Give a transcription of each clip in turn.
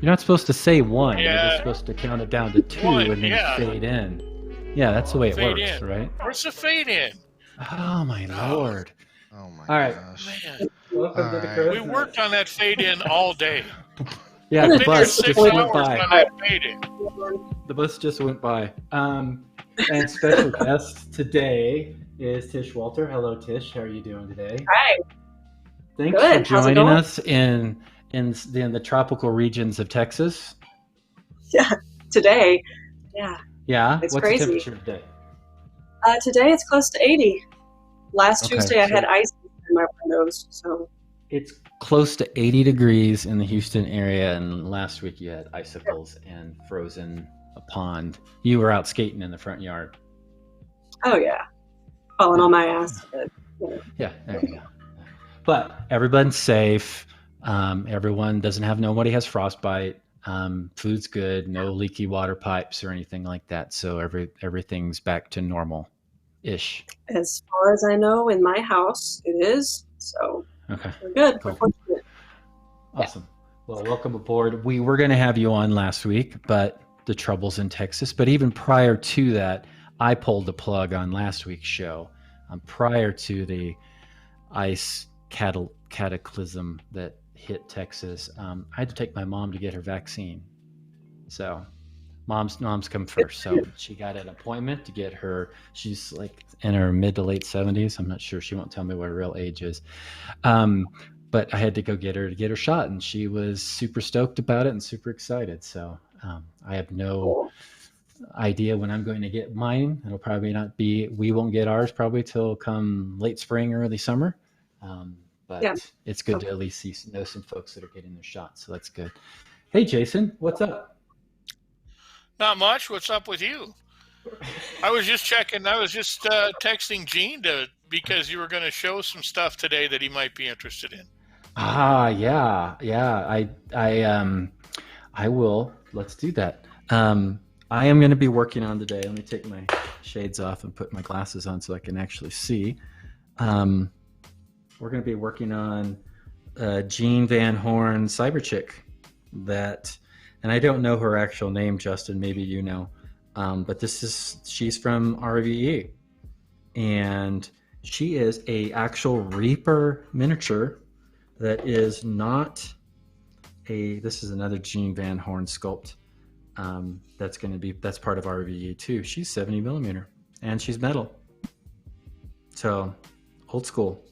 You're not supposed to say one. You're just Yeah, supposed to count it down to two one. and then Yeah, fade in. Yeah, that's the way it fade works, in. right? Where's the fade in? Oh my Oh lord! Oh my All right, gosh. man, welcome to the All right. we crow's worked nest. on that fade in all day. Yeah, I've the been here bus 6 just went hours by. on that fade in. The bus just went by. And special guest today is Tish Wolter. Hello, Tish. How are you doing today? Hi. Thanks Good. for How's it joining going? us in the tropical regions of Texas. Yeah, today. Yeah, Yeah. It's What's crazy. the temperature today? today it's close to 80. Last Okay, Tuesday I so- had ice in my windows, so It's close to 80 degrees in the Houston area, and last week you had icicles and frozen a pond. You were out skating in the front yard. oh yeah, falling on my ass. But, Yeah, there you go. But everyone's safe. Everyone doesn't have, nobody has frostbite. Food's good, no leaky water pipes or anything like that. So everything's back to normal-ish. as far as I know, in my house it is. So Okay. we're good. Cool. We're fortunate. Awesome. Well, welcome aboard. We were going to have you on last week, but the troubles in Texas. But even prior to that, I pulled the plug on last week's show. Prior to the ice cataclysm that hit Texas, I had to take my mom to get her vaccine. So mom's come first. So she got an appointment to get her. She's like in her mid to late 70s. I'm not sure. She won't tell me what her real age is. But I had to go get her shot, and she was super stoked about it and super excited. So I have no idea when I'm going to get mine. It'll probably not be, we won't get ours probably till come late spring, early summer. But Yeah. it's good to at least know some folks that are getting their shots. So that's good. Hey, Jason, what's up? Not much. What's up with you? I was just checking. I was just texting Gene because you were going to show some stuff today that he might be interested in. Yeah. I will. Let's do that. I am going to be working on today. Let me take my shades off and put my glasses on so I can actually see. We're going to be working on Jean Van Horn Cyber Chick that, and I don't know her actual name, Justin, maybe you know, but she's from RVE, and she is a actual Reaper miniature that is not this is another Jean Van Horn sculpt. That's part of RVE too. She's 70 millimeter and she's metal. So old school.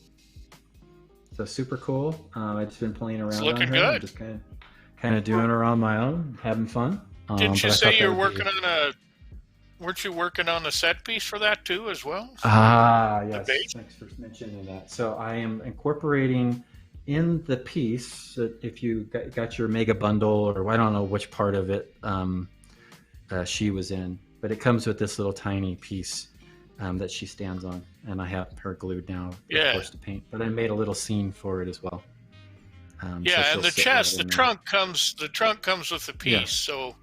So super cool. I've just been playing around. It's looking on her. I'm good. just kind of doing her on my own, having fun. Didn't you but I say thought you're that would working on weren't you working on a set piece for that too as well? Yes. base? Thanks for mentioning that. So I am incorporating in the piece that if you got your mega bundle, or I don't know which part of it she was in, but it comes with this little tiny piece that she stands on, and I have her glued now, of course, to paint. But I made a little scene for it as well. Yeah, and the chest, the trunk comes with the piece. Yeah. So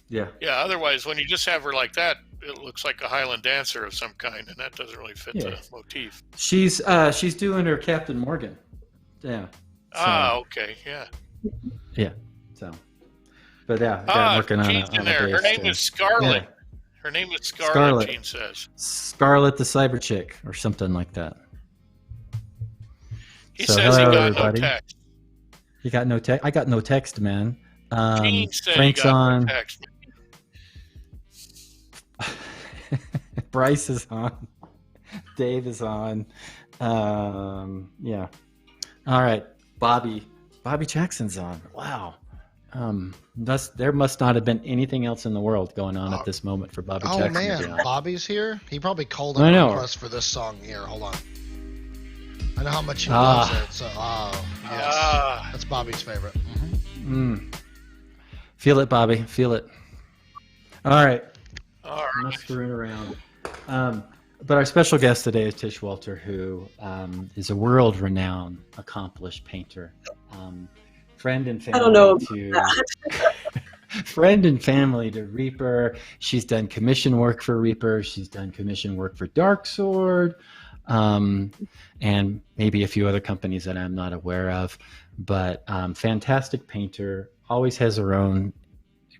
yeah. Otherwise, when you just have her like that, it looks like a Highland dancer of some kind, and that doesn't really fit the motif. She's doing her Captain Morgan. Yeah. So, okay, yeah. Yeah. So, but yeah, I'm working on Gene's a in there. Her name is Scarlet. Yeah. Her name is Scarlet. Gene says Scarlet the Cyber Chick or something like that. He says he got no text. You got no text? I got no text, man. Gene said Frank's he got on. no text. Bryce is on. Dave is on. Yeah. All right. Bobby Jackson's on. Wow. There must not have been anything else in the world going on at this moment for Bobby Jackson. Oh man, to be on. Bobby's here. He probably called in a request for this song here. Hold on. I know how much he loves it. So, yes, that's Bobby's favorite. Mm-hmm. Feel it, Bobby. Feel it. All right. I'm not screwing around. But our special guest today is Tish Wolter, who is a world-renowned, accomplished painter. Friend and family. I don't know friend and family to Reaper. She's done commission work for Reaper. She's done commission work for Dark Sword, and maybe a few other companies that I'm not aware of. But fantastic painter, always has her own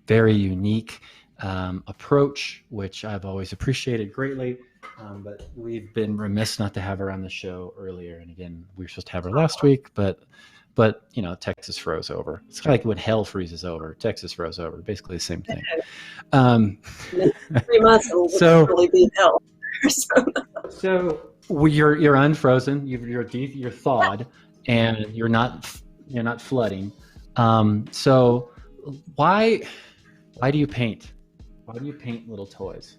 very unique approach, which I've always appreciated greatly. But we've been remiss not to have her on the show earlier. And again, we were supposed to have her last week, but Texas froze over. It's like when hell freezes over, Texas froze over. Basically the same thing. 3 months it'll really be hell. So you're unfrozen. You're thawed, and you're not flooding. So why do you paint? Why do you paint little toys?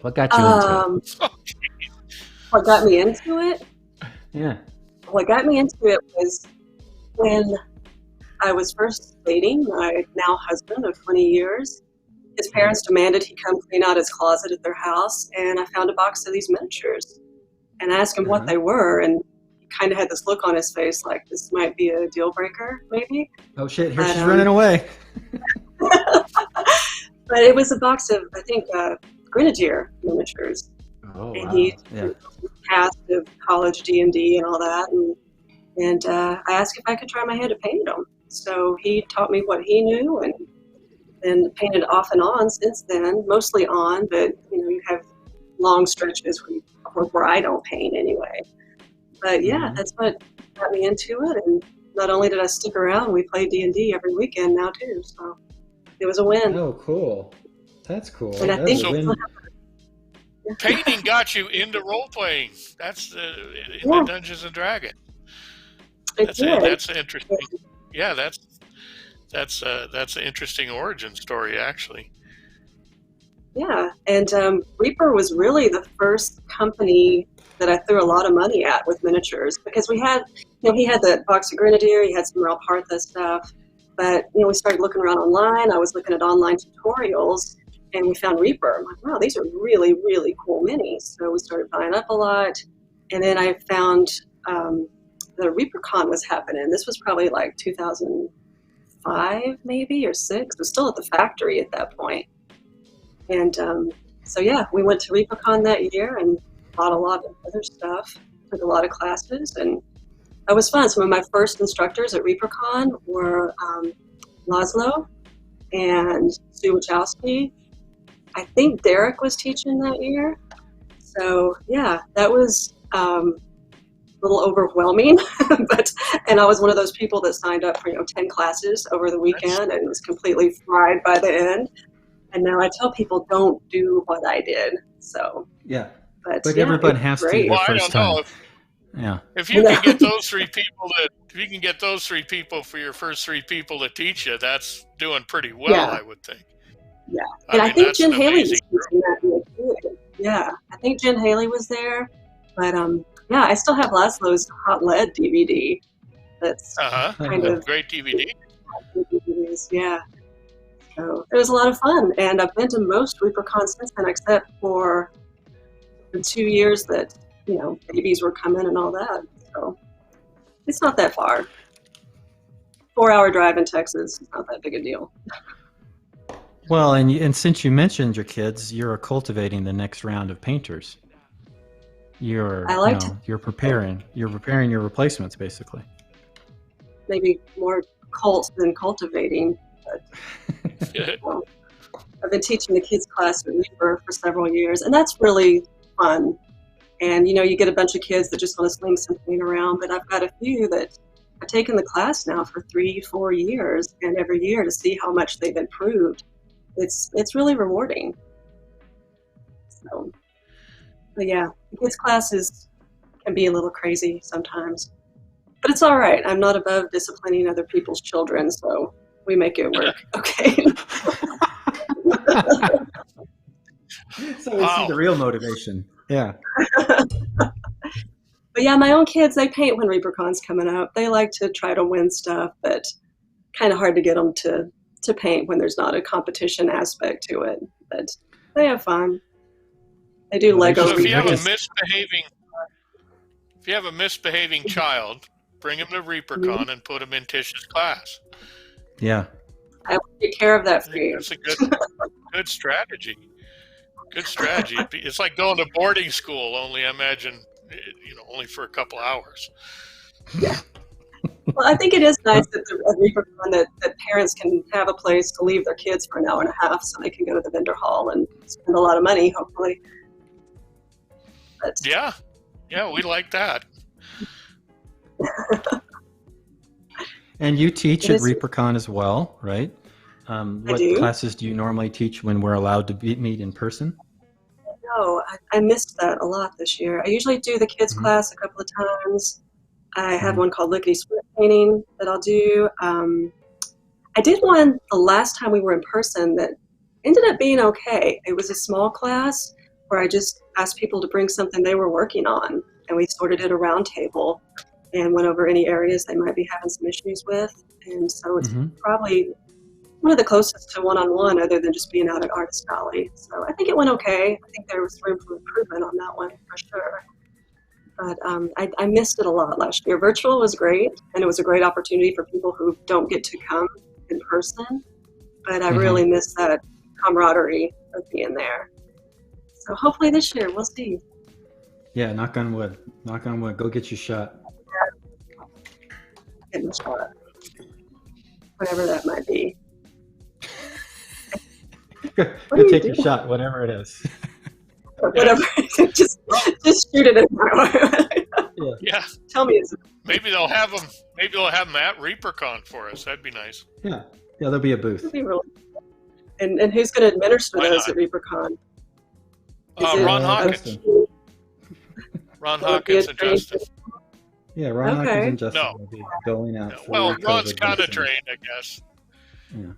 What got you into it? What got me into it? Yeah. What got me into it was when I was first dating my now husband of 20 years. His parents demanded he come clean out his closet at their house, and I found a box of these miniatures. And I asked him what they were, and he kind of had this look on his face like this might be a deal breaker, maybe. Oh shit, here she's running away. But it was a box of, I think, Grenadier miniatures. Oh, and wow. he passed of college D&D and all that. And I asked if I could try my hand at painting them. So he taught me what he knew, and painted off and on since then, mostly on, but you have long stretches where I don't paint anyway. But yeah, that's what got me into it. And not only did I stick around, we play D&D every weekend now too. So it was a win. Oh, cool. That's cool. And I think painting got you into role playing. That's the Dungeons and Dragons. That's interesting. Yeah, that's an interesting origin story, actually. Yeah, and Reaper was really the first company that I threw a lot of money at with miniatures, because we had, he had the box of Grenadier, he had some Ralph Partha stuff, but we started looking around online. I was looking at online tutorials, and we found Reaper. I'm like, wow, these are really, really cool minis. So we started buying up a lot, and then I found the ReaperCon was happening. This was probably like 2005 maybe, or 6. It was still at the factory at that point. And so yeah, we went to ReaperCon that year and bought a lot of other stuff, took a lot of classes, and that was fun. Some of my first instructors at ReaperCon were Laszlo and Sue Wachowski. I think Derek was teaching that year. So yeah, that was a little overwhelming, and I was one of those people that signed up for 10 classes over the weekend and was completely fried by the end. And now I tell people, don't do what I did. So yeah, but yeah, everyone has to the first time. If you can get those 3 people for your first 3 people to teach you, that's doing pretty well, I would think. Yeah, and I think Jen Haley was teaching that too. Yeah, I think Jen Haley was there, but yeah, I still have Laszlo's Hot Lead DVD. That's kind of great DVD. DVDs, yeah. So it was a lot of fun, and I've been to most ReaperCon since then, except for the 2 years that babies were coming and all that. So it's not that far. 4-hour drive in Texas is not that big a deal. Well, and since you mentioned your kids, you're cultivating the next round of painters. You're preparing your replacements, basically. Maybe more cult than cultivating. But, I've been teaching the kids class at Reaper for several years, and that's really fun. And you get a bunch of kids that just want to sling something around, but I've got a few that have taken the class now for 3-4 years, and every year to see how much they've improved. It's really rewarding. So, but yeah, the kids' classes can be a little crazy sometimes, but it's all right. I'm not above disciplining other people's children, so we make it work. Okay. So we see the real motivation. Yeah. But yeah, my own kids, they paint when ReaperCon's coming up. They like to try to win stuff, but kind of hard to get them to paint when there's not a competition aspect to it. But they have fun. They do Lego. So if you have a misbehaving child, bring him to ReaperCon and put him in Tish's class. Yeah. I will take care of that for you. That's a good strategy. Good strategy. It's like going to boarding school, only I imagine, only for a couple hours. Yeah. Well, I think it is nice that at ReaperCon that parents can have a place to leave their kids for an hour and a half so they can go to the vendor hall and spend a lot of money, hopefully. But, yeah, we like that. And you teach at ReaperCon as well, right? What classes do you normally teach when we're allowed to meet in person? No, I missed that a lot this year. I usually do the kids class a couple of times. I have one called Lickety Split Painting that I'll do. I did one the last time we were in person that ended up being okay. It was a small class where I just asked people to bring something they were working on, and we sort of did a round table and went over any areas they might be having some issues with. And so it's probably one of the closest to one-on-one other than just being out at Artist Valley. So I think it went okay. I think there was room for improvement on that one for sure. But I missed it a lot last year. Virtual was great, and it was a great opportunity for people who don't get to come in person. But I really miss that camaraderie of being there. So hopefully this year, we'll see. Yeah, knock on wood. Knock on wood. Go get your shot. Get my shot. Whatever that might be. Go take your shot, whatever it is. Whatever. just shoot it in my way. Yeah. Tell me it's Maybe they'll have them. Maybe they'll have them at ReaperCon for us. That'd be nice. Yeah, there'll be a booth. That'd be really cool. And who's going to administer those at ReaperCon? Ron Hawkins. Ron Hawkins and Justin. Yeah, Ron Hawkins and Justin will be going out. Well, Ron's kind of trained, I guess. Yeah.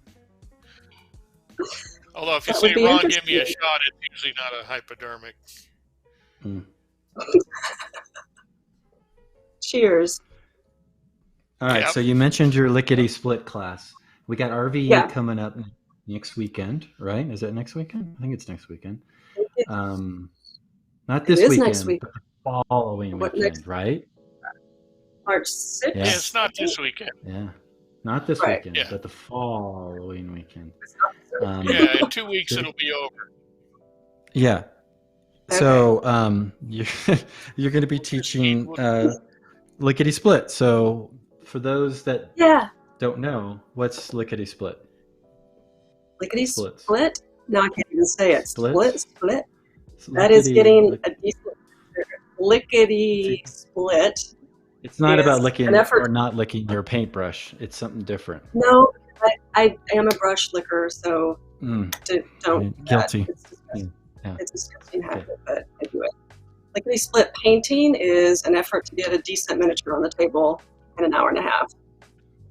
Although if you say, Ron, give me a shot, it's usually not a hypodermic. Cheers. All right, so you mentioned your Lickety Split class. We got RVE coming up next weekend, right? Is that next weekend? I think it's next weekend. Not this weekend, next week. But the following weekend, right? March 6th? Yeah, it's not this weekend. Yeah. Not this weekend, but the following weekend. Yeah, in 2 weeks it'll be over. Yeah. Okay. So you're going to be teaching Lickety Split. So for those that don't know, what's Lickety Split? Lickety Split? No, I can't even say it. Split. That Lickety, is getting a decent Lickety Split. It's not about licking or not licking your paintbrush. It's something different. No, I am a brush licker, so don't. Guilty. It's a disgusting habit, but I do it. Lickety Split painting is an effort to get a decent miniature on the table in an hour and a half.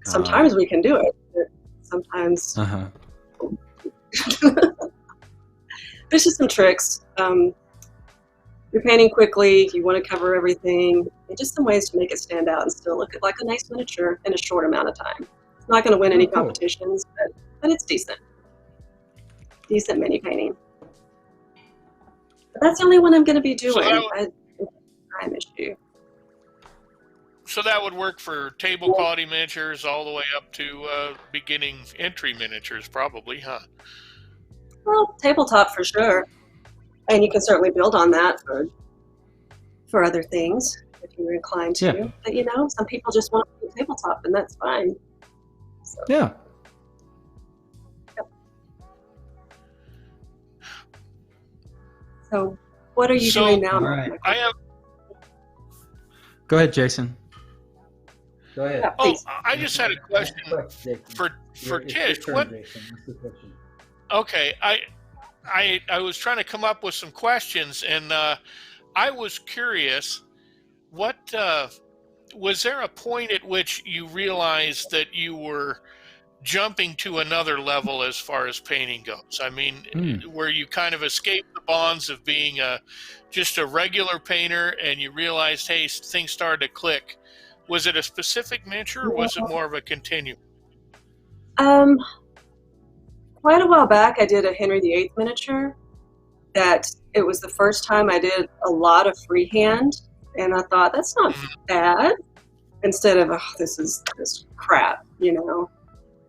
Sometimes we can do it, but sometimes there's just some tricks. You're painting quickly, you want to cover everything, and just some ways to make it stand out and still look like a nice miniature in a short amount of time. It's not going to win any competitions, but it's decent. Decent mini painting. But that's the only one I'm going to be doing. Time issue. So that would work for table quality miniatures all the way up to beginning entry miniatures, probably, huh? Well, tabletop for sure. And you can certainly build on that for other things if you're inclined to. Yeah. But, some people just want to do tabletop, and that's fine. So. Yeah. So what are you doing now? Right. I have. Go ahead, Jason. Go ahead. Yeah, I just had a question for Tish. What? Okay, I was trying to come up with some questions, and I was curious. What was there a point at which you realized that you were jumping to another level as far as painting goes? I mean, where you kind of escaped the bonds of being just a regular painter, and you realized, hey, things started to click. Was it a specific miniature, or was it more of a continuum? Quite a while back, I did a Henry VIII miniature. That it was the first time I did a lot of freehand, and I thought that's not bad. Instead of this is crap,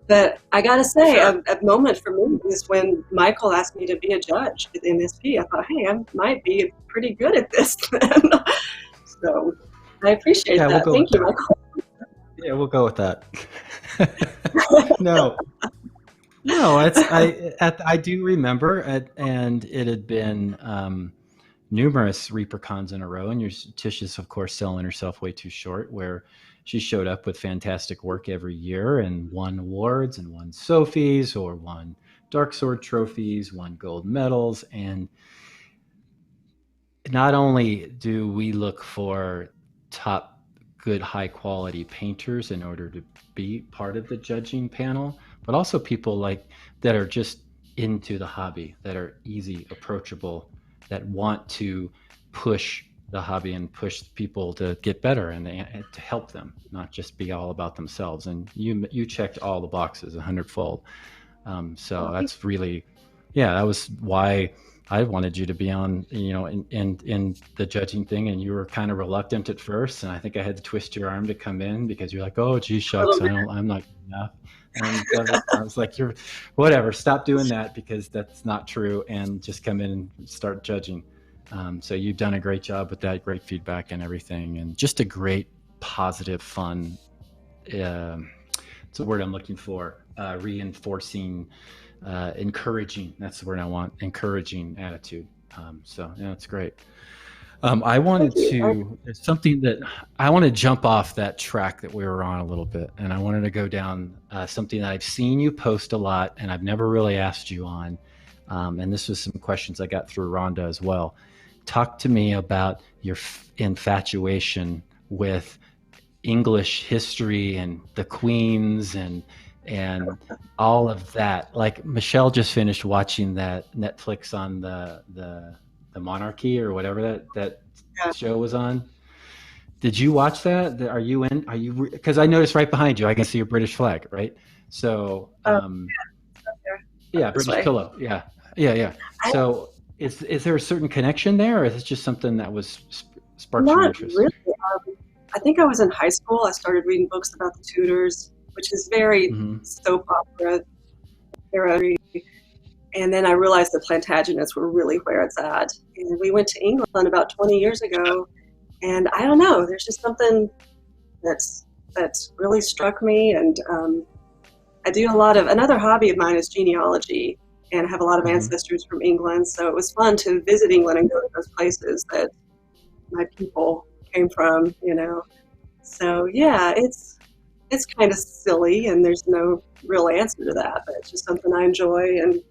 But I gotta say, a moment for me is when Michael asked me to be a judge at the MSP. I thought, hey, I might be pretty good at this then. So I appreciate that. Thank you, Michael. Yeah, we'll go with that. No, I do remember, and it had been numerous ReaperCons in a row, and Tish is, of course, selling herself way too short, where she showed up with fantastic work every year and won awards and won Sophies or won Dark Sword trophies, won gold medals. And not only do we look for top, good, high quality painters in order to be part of the judging panel, but also people like that are just into the hobby, that are easy, approachable, that want to push the hobby and push people to get better and to help them, not just be all about themselves. And you checked all the boxes 100-fold. So that's really, that was why I wanted you to be on, in the judging thing, and you were kind of reluctant at first, and I think I had to twist your arm to come in because you're like, oh, gee shucks, I'm not good enough. And I was like, you're whatever, stop doing that because that's not true, and just come in and start judging. So you've done a great job with that, great feedback and everything, and just a great, positive, fun, it's the word I'm looking for, reinforcing, encouraging, that's the word I want, encouraging attitude. So yeah, it's great. I wanted to, there's something that I want to jump off that track that we were on a little bit, and I wanted to go down something that I've seen you post a lot and I've never really asked you on. And this was some questions I got through Rhonda as well. Talk to me about your infatuation with English history and the queens and all of that. Like Michelle just finished watching that Netflix on the monarchy or whatever that show was on. Did you watch that? Are you because I noticed right behind you I can see your British flag, right? So British pillow. Yeah. So is there a certain connection there, or is it just something that was sparked your interest? Not really. I think I was in high school. I started reading books about the Tudors, which is very soap opera era. And then I realized the Plantagenets were really where it's at. And we went to England about 20 years ago, and I don't know, there's just something that's really struck me. And I do another hobby of mine is genealogy, and I have a lot of ancestors from England. So it was fun to visit England and go to those places that my people came from, So yeah, it's kind of silly, and there's no real answer to that, but it's just something I enjoy. And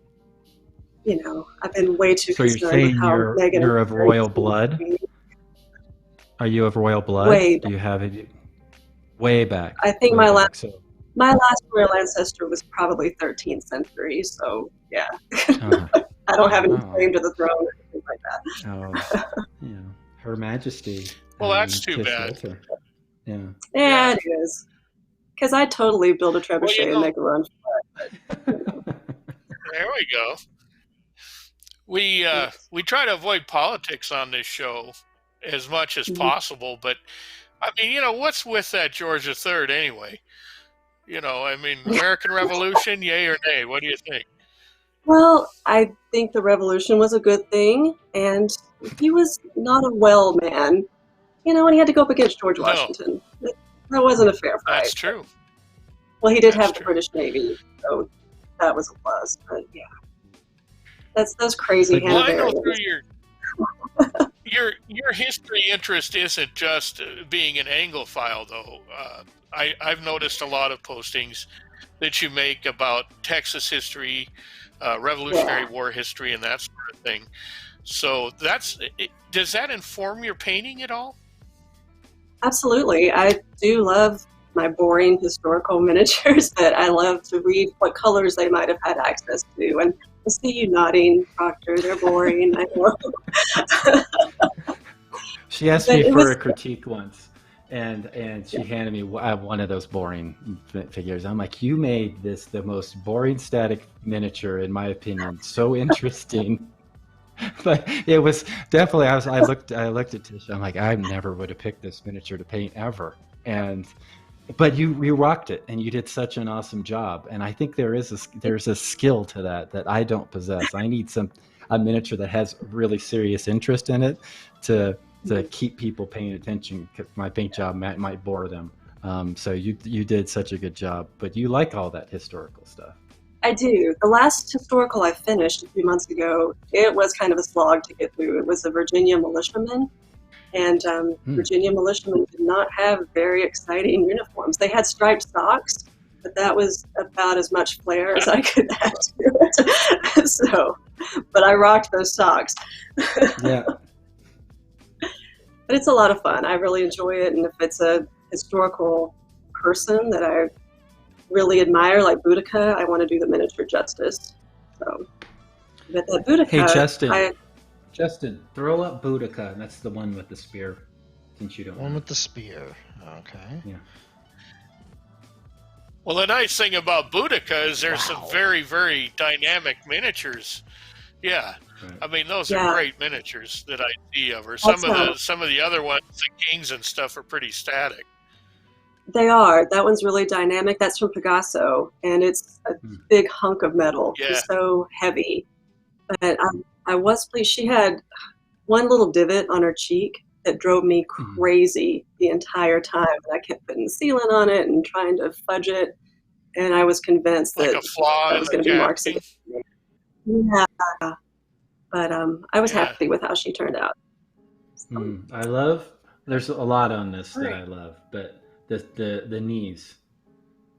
I've been way too concerned with how Meghan. You're of royal blood? Are you of royal blood? Way Do you have it way back? I think my last royal ancestor was probably 13th century. So yeah, I don't have any claim to the throne or anything like that. Her Majesty. Well, that's too bad. Wolter. Yeah, it is. Because I totally build a trebuchet and make a run for it. There we go. We try to avoid politics on this show as much as possible, but I mean, what's with that George III anyway? American Revolution, yay or nay? What do you think? Well, I think the revolution was a good thing, and he was not a well man, when he had to go up against George Washington. That wasn't a fair fight. That's true. Well, he did have the British Navy, so that was a plus. But yeah, that's crazy. Well, I know through your history interest isn't just being an Anglophile, though. I've noticed a lot of postings that you make about Texas history, Revolutionary War history, and that sort of thing. So does that inform your painting at all? Absolutely. I do love my boring historical miniatures, but I love to read what colors they might have had access to. And I see you nodding, Proctor. They're boring. I know. She asked me for a critique once, and she handed me one of those boring figures. I'm like, you made this the most boring static miniature, in my opinion. So interesting. But it was definitely, I looked at Tish, I'm like, I never would have picked this miniature to paint ever. But you rocked it, and you did such an awesome job. And I think there's a skill to that I don't possess. I need a miniature that has really serious interest in it to keep people paying attention, because my paint job might bore them. So you did such a good job, but you like all that historical stuff. I do. The last historical I finished a few months ago, it was kind of a slog to get through. It was the Virginia militiamen, and Virginia militiamen did not have very exciting uniforms. They had striped socks, but that was about as much flair as I could add to it. So, but I rocked those socks. Yeah. But it's a lot of fun. I really enjoy it, and if it's a historical person that I really admire, like Boudica, I want to do the miniature justice. So, but that Boudica, hey, Justin, throw up Boudica, and that's the one with the spear. Since you don't. One with the spear. Okay. Yeah. Well, the nice thing about Boudica is there's some very, very dynamic miniatures. Yeah. Right. I mean, those are great miniatures that I see of her. Some of the other ones, the kings and stuff, are pretty static. They are. That one's really dynamic. That's from Pegaso, and it's a big hunk of metal. Yeah. It's so heavy. But I was pleased. She had one little divot on her cheek that drove me crazy the entire time. And I kept putting sealant on it and trying to fudge it, and I was convinced that was going to be marks. Yeah. But I was happy with how she turned out. So. There's a lot on this that I love, but the knees,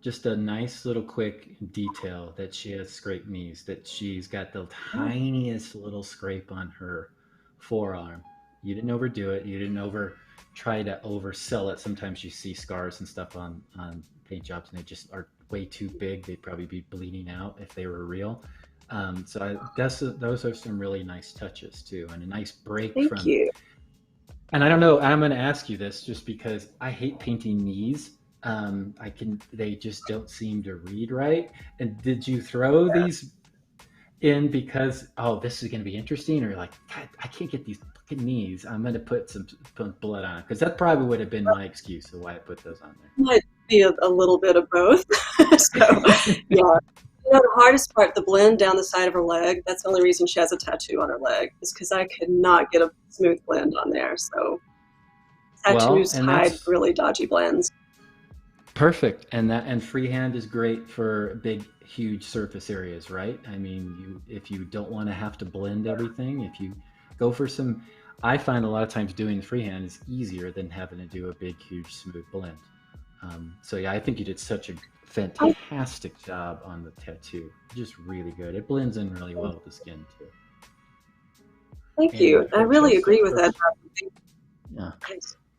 just a nice little quick detail that she has scraped knees, that she's got the tiniest little scrape on her forearm. You didn't overdo it. You didn't try to oversell it. Sometimes you see scars and stuff on paint jobs and they just are way too big. They'd probably be bleeding out if they were real. Those are some really nice touches too, and a nice break. Thank you. And I don't know, I'm going to ask you this just because I hate painting knees. They just don't seem to read right. And did you throw these in because, this is going to be interesting, or like, God, I can't get these fucking knees. I'm going to put some blood on it, because that probably would have been my excuse of why I put those on there. Might be a little bit of both. So, yeah. The hardest part, the blend down the side of her leg, that's the only reason she has a tattoo on her leg, is because I could not get a smooth blend on there. So tattoos hide really dodgy blends. Perfect. And freehand is great for big, huge surface areas, right? I mean, if you don't want to have to blend everything, if you go for some, I find a lot of times doing freehand is easier than having to do a big, huge, smooth blend. I think you did such a fantastic job on the tattoo. Just really good. It blends in really well with the skin too. Thank you. I really agree with that. Yeah.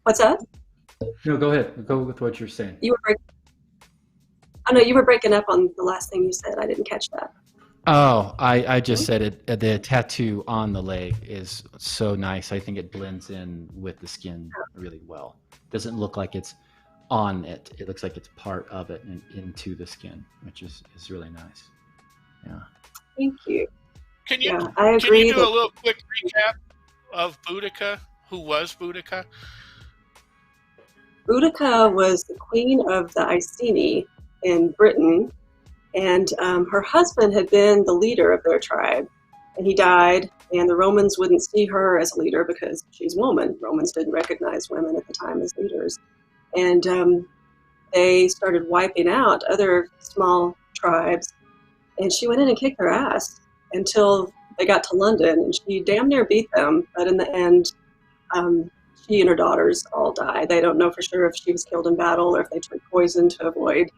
What's that? No, go ahead. Go with what you're saying. You were breaking up on the last thing you said. I didn't catch that. Oh, I just said it. The tattoo on the leg is so nice. I think it blends in with the skin really well. Doesn't look like it's on it. It looks like it's part of it and into the skin, which is really nice. Yeah. Thank you. I agree. Can you do a little quick recap of Boudica? Who was Boudica? Boudica was the queen of the Iceni in Britain, and her husband had been the leader of their tribe, and he died, and the Romans wouldn't see her as a leader because she's a woman. Romans didn't recognize women at the time as leaders. And they started wiping out other small tribes, and she went in and kicked their ass until they got to London, and she damn near beat them. But in the end, she and her daughters all died. They don't know for sure if she was killed in battle or if they took poison to avoid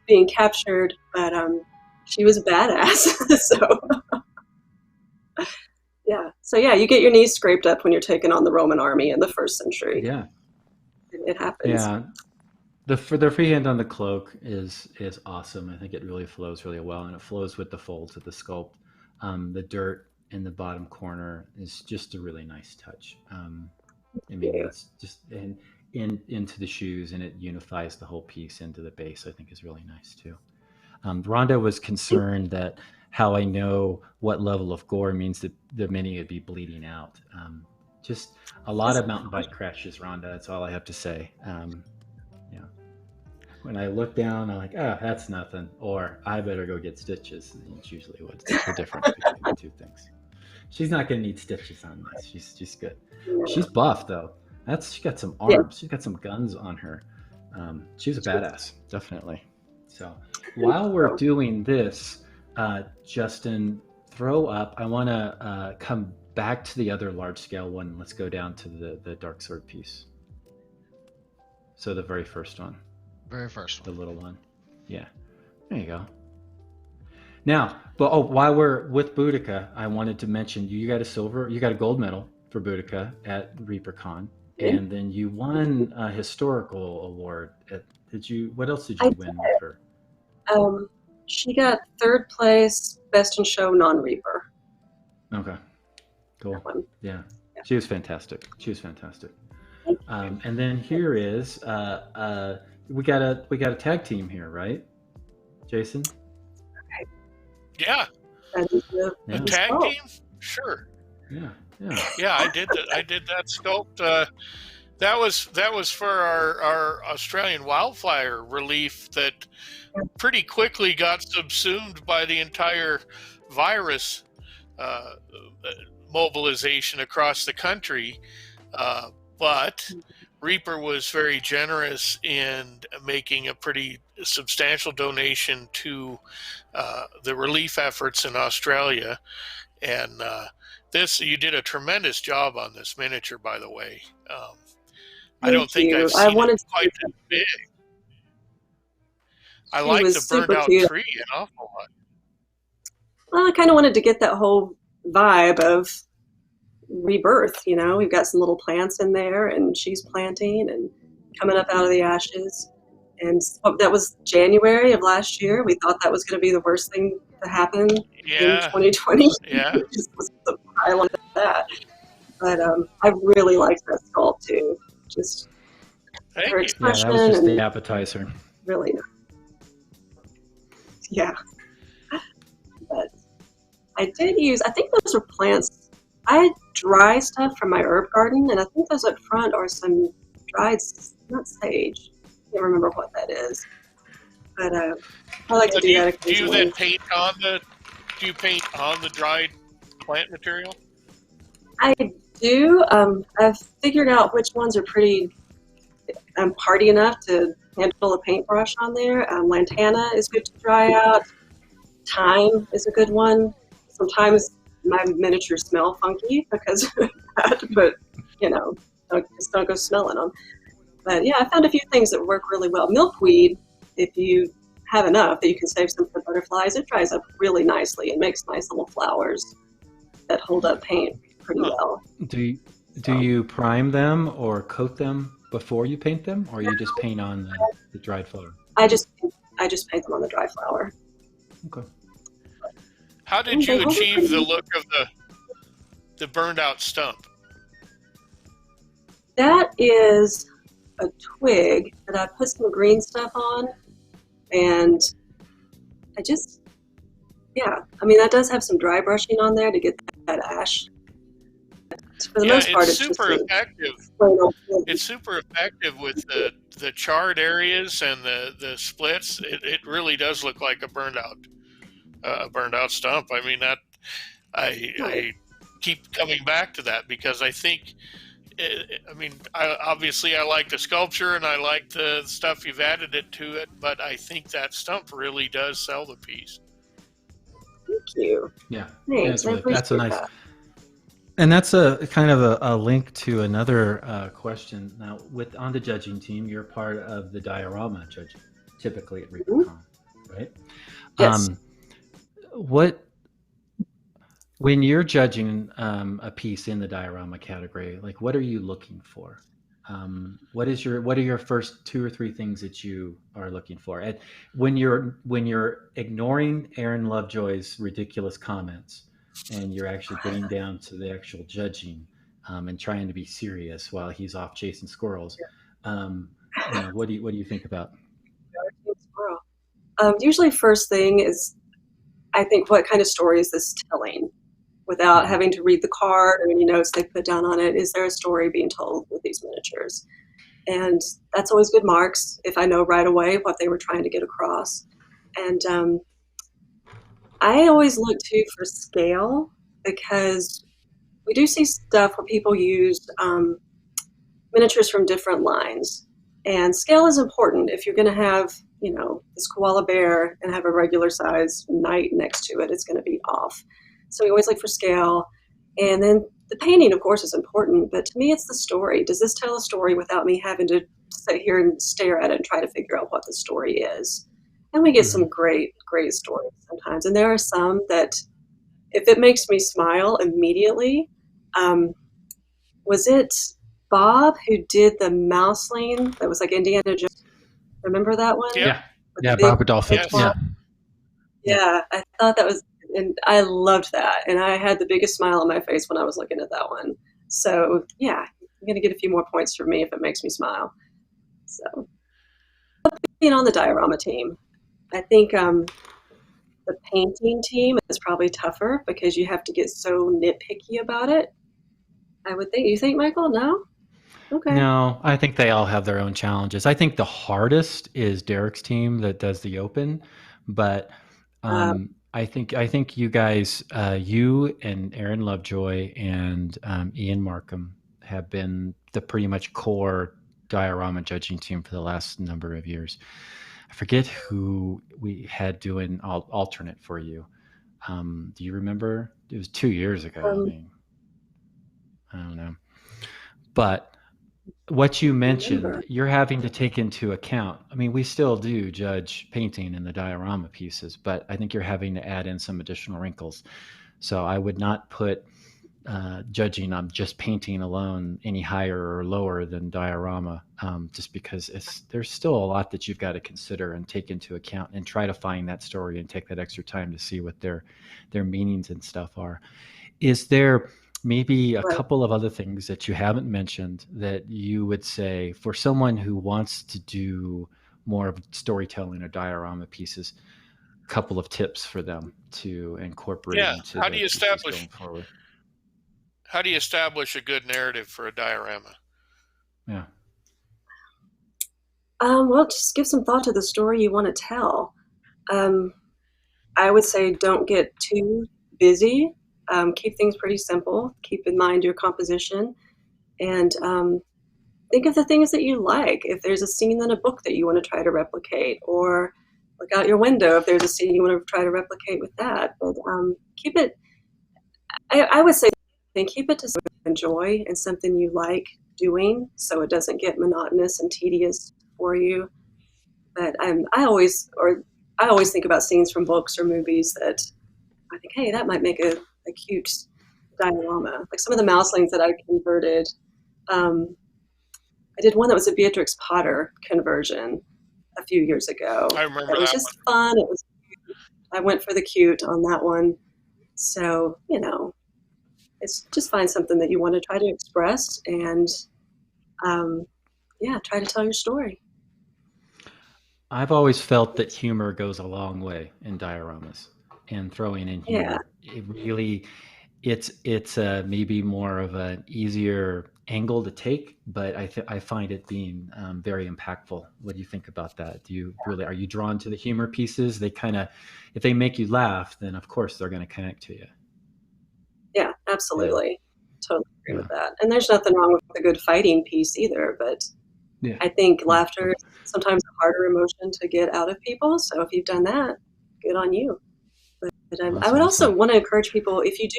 being captured, but she was a badass. So you get your knees scraped up when you're taking on the Roman army in the first century. Yeah. It happens. Yeah, the freehand on the cloak is awesome. I think it really flows really well, and it flows with the folds of the sculpt. The dirt in the bottom corner is just a really nice touch. It's just into the shoes, and it unifies the whole piece into the base. I think is really nice too. Rhonda was concerned that how I know what level of gore means that the mini would be bleeding out. Just a lot of mountain bike crashes, Rhonda. That's all I have to say. When I look down, I'm like, that's nothing. Or I better go get stitches. It's usually what's the difference between the two things. She's not going to need stitches on this. She's good. She's buff, though. She got some arms. She's got some guns on her. She's a badass, definitely. So while we're doing this, Justin, throw up. I want to come back to the other large scale one. Let's go down to the dark sword piece. So the very first one. Very first one. The little one. Yeah. There you go. Now, but while we're with Boudica, I wanted to mention you got a gold medal for Boudica at ReaperCon, and then you won a historical award. What else did you win with her? She got 3rd place, best in show non-Reaper. Okay, cool. Yeah, she was fantastic. And then here is we got a tag team here, right, Jason? Yeah. A tag team? Sure. Yeah. I did that sculpt. That was for our Australian wildfire relief that pretty quickly got subsumed by the entire virus mobilization across the country. But Reaper was very generous in making a pretty substantial donation to the relief efforts in Australia. And you did a tremendous job on this miniature, by the way. I don't think I've seen it quite that big. I like the burned out tree an awful lot. Well, I kind of wanted to get that whole vibe of rebirth. We've got some little plants in there, and she's planting and coming up out of the ashes. And that was January of last year. We thought that was going to be the worst thing to happen in 2020. Yeah. Just was the pile of that. But I really liked that sculpt too. Just her expression. Yeah, that was just the appetizer. Really nice. Yeah. But I think those are plants. I dry stuff from my herb garden, and I think those up front are some dried, not sage. I can't remember what that is. But I like to do that occasionally. Do you then paint on the dried plant material? I do. I've figured out which ones are pretty hardy enough to handle a paintbrush on there. Lantana is good to dry out. Thyme is a good one. Sometimes my miniatures smell funky because of that, but just don't go smelling them. But yeah, I found a few things that work really well. Milkweed, if you have enough that you can save some for butterflies, it dries up really nicely and makes nice little flowers that hold up paint pretty well. Do you prime them or coat them before you paint them, or you just paint on the dried flower? I just paint them on the dry flower. Okay. How did you achieve the look of the burned out stump? That is a twig that I put some green stuff on, and that does have some dry brushing on there to get that ash. For the most part, it's super effective. It's super effective with the charred areas and the splits. It really does look like a burned out stump. I mean, that I keep coming back to that because I think. I like the sculpture and I like the stuff you've added to it, but I think that stump really does sell the piece. Thank you. Yeah, thanks. That's a nice. That. And that's a kind of a link to another question. Now, on the judging team, you're part of the Diorama judging, typically at ReaperCon, right? Yes. When you're judging a piece in the Diorama category, like what are you looking for? What are your first 2 or 3 things that you are looking for? And when you're ignoring Aaron Lovejoy's ridiculous comments and you're actually getting down to the actual judging and trying to be serious while he's off chasing squirrels, what do you think about? Usually, first thing is, I think, what kind of story is this telling? Without having to read the card or any notes they put down on it, is there a story being told with these miniatures? And that's always good marks if I know right away what they were trying to get across. And I always look too for scale, because we do see stuff where people use miniatures from different lines. And scale is important. If you're going to have, this koala bear and have a regular size knight next to it, it's going to be off. So we always look for scale. And then the painting, of course, is important. But to me, it's the story. Does this tell a story without me having to sit here and stare at it and try to figure out what the story is? And we get some great, great stories sometimes. And there are some that, if it makes me smile immediately, was it Bob who did the mouseling that was like Indiana Jones? Remember that one? Yeah. Bob Adolph. Yes. Yeah, I thought that was, and I loved that. And I had the biggest smile on my face when I was looking at that one. So yeah, I'm going to get a few more points from me if it makes me smile. So being on the diorama team, I think the painting team is probably tougher because you have to get so nitpicky about it. I would think. You think, Michael? No? Okay. No, I think they all have their own challenges. I think the hardest is Derek's team that does the open, but I think you guys, you and Aaron Lovejoy and Ian Markham have been the pretty much core diorama judging team for the last number of years. I forget who we had doing alternate for you. Do you remember? It was 2 years ago. I don't know. But what you mentioned, you're having to take into account. I mean, we still do judge painting in the diorama pieces, but I think you're having to add in some additional wrinkles. So I would not put judging on just painting alone any higher or lower than diorama, just because there's still a lot that you've got to consider and take into account and try to find that story and take that extra time to see what their meanings and stuff are. Is there maybe a couple of other things that you haven't mentioned that you would say for someone who wants to do more of storytelling or diorama pieces, a couple of tips for them to incorporate into how do you establish going forward? How do you establish a good narrative for a diorama? Yeah. Well, just give some thought to the story you want to tell. I would say don't get too busy. Keep things pretty simple. Keep in mind your composition, and think of the things that you like. If there's a scene in a book that you want to try to replicate, or look out your window if there's a scene you want to try to replicate with that. But keep it. I would say keep it to something you enjoy and something you like doing, so it doesn't get monotonous and tedious for you. But I always think about scenes from books or movies that I think, hey, that might make a cute diorama. Like some of the mouselings that I converted. I did one that was a Beatrix Potter conversion a few years ago. I remember it was that just fun. It was cute. I went for the cute on that one. So, it's just find something that you want to try to express and, try to tell your story. I've always felt that humor goes a long way in dioramas, and throwing in humor, it's maybe more of an easier angle to take, but I find it being very impactful. What do you think about that? Are you drawn to the humor pieces? They kind of, if they make you laugh, then of course they're going to connect to you. Yeah, absolutely. Totally agree with that. And there's nothing wrong with a good fighting piece either, but I think laughter is sometimes a harder emotion to get out of people. So if you've done that, good on you. But I would also want to encourage people, if you do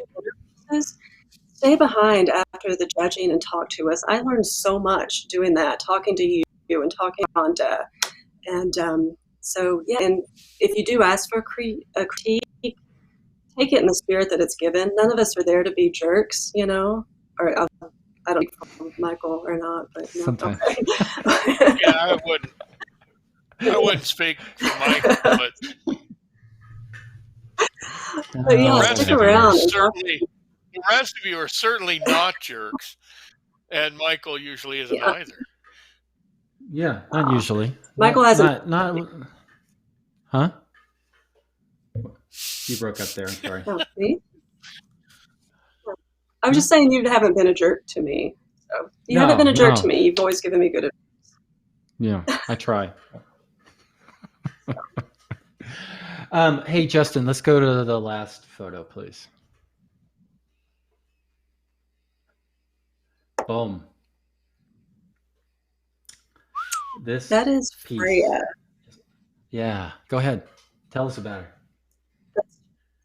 pieces, stay behind after the judging and talk to us. I learned so much doing that, talking to you and talking to Rhonda. And and if you do ask for a critique, take it in the spirit that it's given. None of us are there to be jerks, or I don't know if Michael or not, but sometimes. Okay. Yeah, I wouldn't speak for Michael, but stick around. The rest of you are certainly not jerks, and Michael usually isn't either. Yeah, not usually. Michael hasn't. Not. Huh? You broke up there. I'm sorry. I was just saying you haven't been a jerk to me. So you haven't been a jerk to me. You've always given me good advice. Yeah, I try. Hey, Justin, let's go to the last photo, please. Boom. That is piece. Freya. Yeah, go ahead. Tell us about her.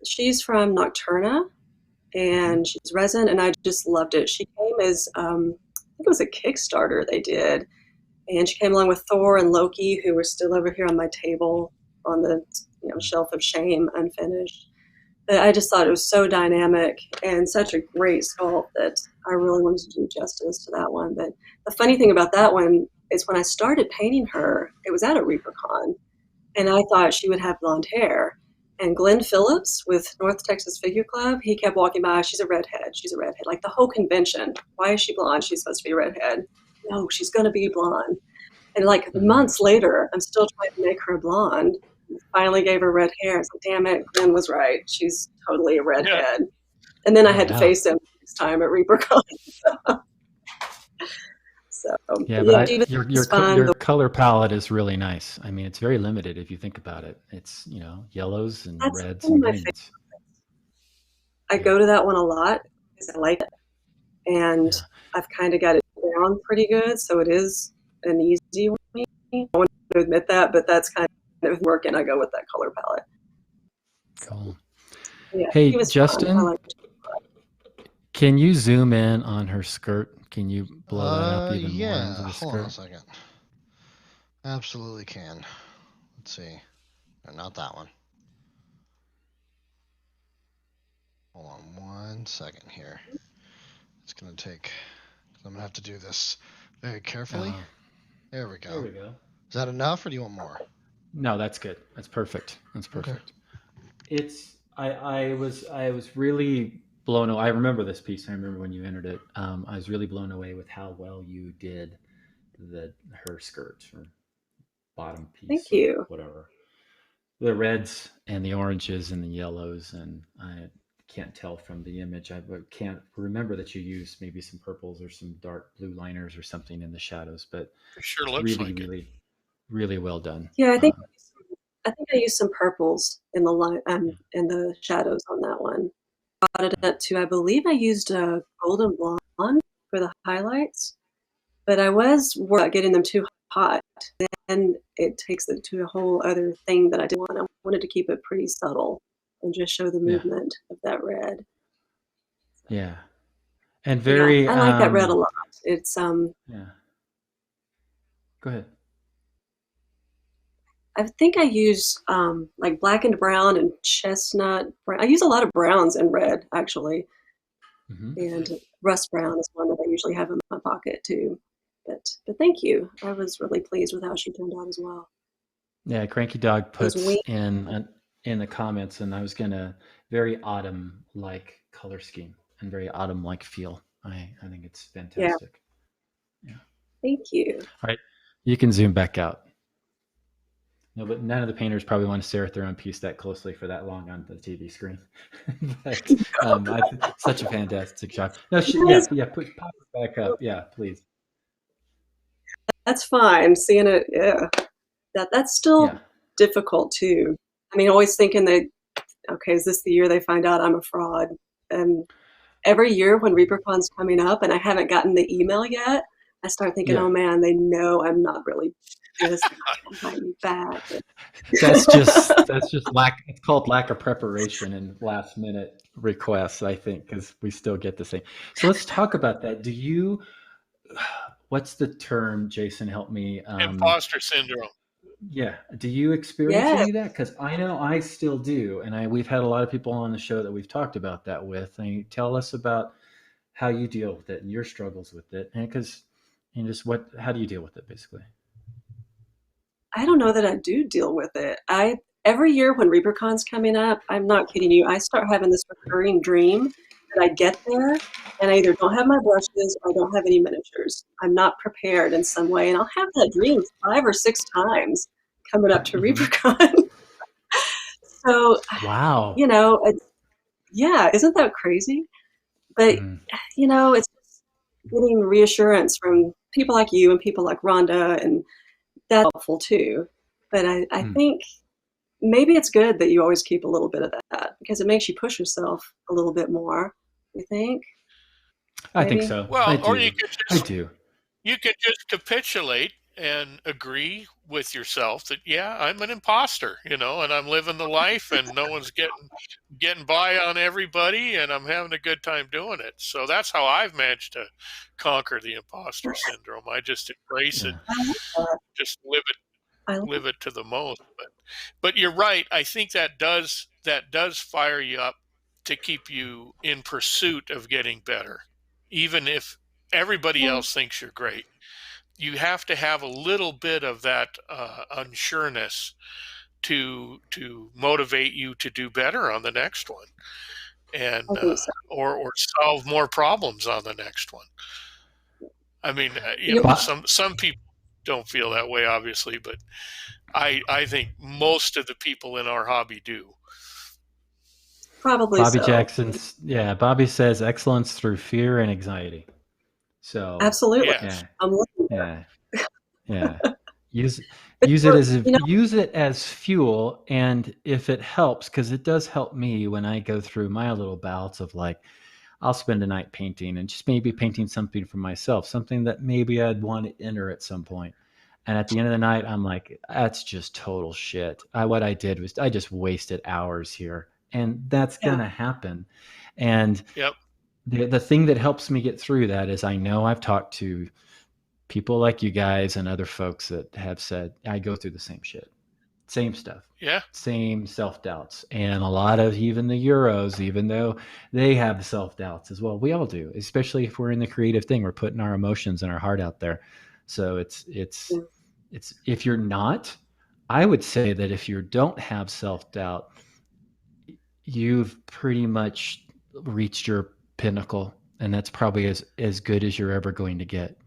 She's from Nocturna, and she's resin, and I just loved it. She came as, I think it was a Kickstarter they did, and she came along with Thor and Loki, who were still over here on my table on the shelf of shame, unfinished. But I just thought it was so dynamic and such a great sculpt that I really wanted to do justice to that one. But the funny thing about that one is when I started painting her, it was at a ReaperCon, and I thought she would have blonde hair. And Glenn Phillips with North Texas Figure Club, he kept walking by, she's a redhead, like the whole convention. Why is she blonde? She's supposed to be a redhead. No, she's going to be blonde. And like months later, I'm still trying to make her blonde. Finally gave her red hair. It's like, damn it, Glenn was right. She's totally a redhead. Yeah. And then I had to face him next time at ReaperCon. So yeah, but your color palette is really nice. I mean, it's very limited if you think about it. It's yellows and reds and greens. I go to that one a lot because I like it, and I've kind of got it down pretty good. So it is an easy one. I want to admit that, but that's kind of working. I go with that color palette. Cool. Yeah, hey, Justin, can you zoom in on her skirt? Can you blow that up even more into the skirt? Hold on a second. Absolutely can. Let's see. No, not that one. Hold on 1 second here. It's going to take... I'm going to have to do this very carefully. There we go. There we go. Is that enough, or do you want more? No, that's good. That's perfect. That's perfect. Okay. I was really blown away. I remember this piece. I remember when you entered it. I was really blown away with how well you did her skirt or bottom piece. Thank you. Whatever. The reds and the oranges and the yellows, and I can't tell from the image. I can't remember that you used maybe some purples or some dark blue liners or something in the shadows, but it sure looks really, like really, really well done. Yeah, I think I used some purples in the line in the shadows on that one. Brought it up to, I believe I used a golden blonde for the highlights, but I was worried about getting them too hot. Then it takes it to a whole other thing that I didn't want. I wanted to keep it pretty subtle and just show the movement of that red. Yeah, and very. I like that red a lot. It's Yeah. Go ahead. I think I use like blackened brown and chestnut brown. I use a lot of browns and red, actually. And rust brown is one that I usually have in my pocket too. But thank you. I was really pleased with how she turned out as well. Yeah, Cranky Dog puts in the comments, and I was gonna very autumn-like color scheme and very autumn-like feel. I think it's fantastic. Yeah. Thank you. All right, you can zoom back out. No, but none of the painters probably want to stare at their own piece that closely for that long on the TV screen. But such a fantastic job. No, pop it back up. Yeah, please. That's fine. Seeing it, that's still difficult too. I mean, always thinking okay, is this the year they find out I'm a fraud? And every year when ReaperCon's coming up and I haven't gotten the email yet, I start thinking, oh man, they know I'm not really just back. That's just lack. It's called lack of preparation and last minute requests, I think, because we still get the same. So let's talk about that. What's the term, Jason? Help me. Imposter syndrome. Yeah. Do you experience any of that? Because I know I still do, and we've had a lot of people on the show that we've talked about that with. And tell us about how you deal with it and your struggles with it, and how do you deal with it, basically? I don't know that I do deal with it. Every year when ReaperCon's coming up, I'm not kidding you, I start having this recurring dream that I get there and I either don't have my brushes or I don't have any miniatures. I'm not prepared in some way, and I'll have that dream 5 or 6 times coming up to ReaperCon. So, wow, isn't that crazy? But it's just getting reassurance from people like you and people like Rhonda, and that's helpful too. But I think maybe it's good that you always keep a little bit of that, because it makes you push yourself a little bit more. You think? I think so. Well, you could just capitulate and agree with yourself that, yeah, I'm an imposter, and I'm living the life and no one's getting by on everybody and I'm having a good time doing it. So that's how I've managed to conquer the imposter syndrome. I just embrace it, just live it to the most. But you're right. I think that does fire you up to keep you in pursuit of getting better, even if everybody else thinks you're great. You have to have a little bit of that unsureness to motivate you to do better on the next one, and or solve more problems on the next one. I mean, some people don't feel that way, obviously, but I think most of the people in our hobby do. Probably Bobby so. Jackson's, Bobby says excellence through fear and anxiety. So absolutely, yes. I'm looking yeah. Use it as fuel, and if it helps, because it does help me when I go through my little bouts of like, I'll spend a night painting and just maybe painting something for myself, something that maybe I'd want to enter at some point. And at the end of the night, I'm like, that's just total shit. What I did was I just wasted hours here, and that's gonna happen. And the thing that helps me get through that is I know I've talked to people like you guys and other folks that have said, I go through the same shit, same stuff, same self-doubts. And a lot of even the Euros, even though they have self-doubts as well, we all do, especially if we're in the creative thing, we're putting our emotions and our heart out there. So it's if you're not, I would say that if you don't have self-doubt, you've pretty much reached your pinnacle, and that's probably as good as you're ever going to get.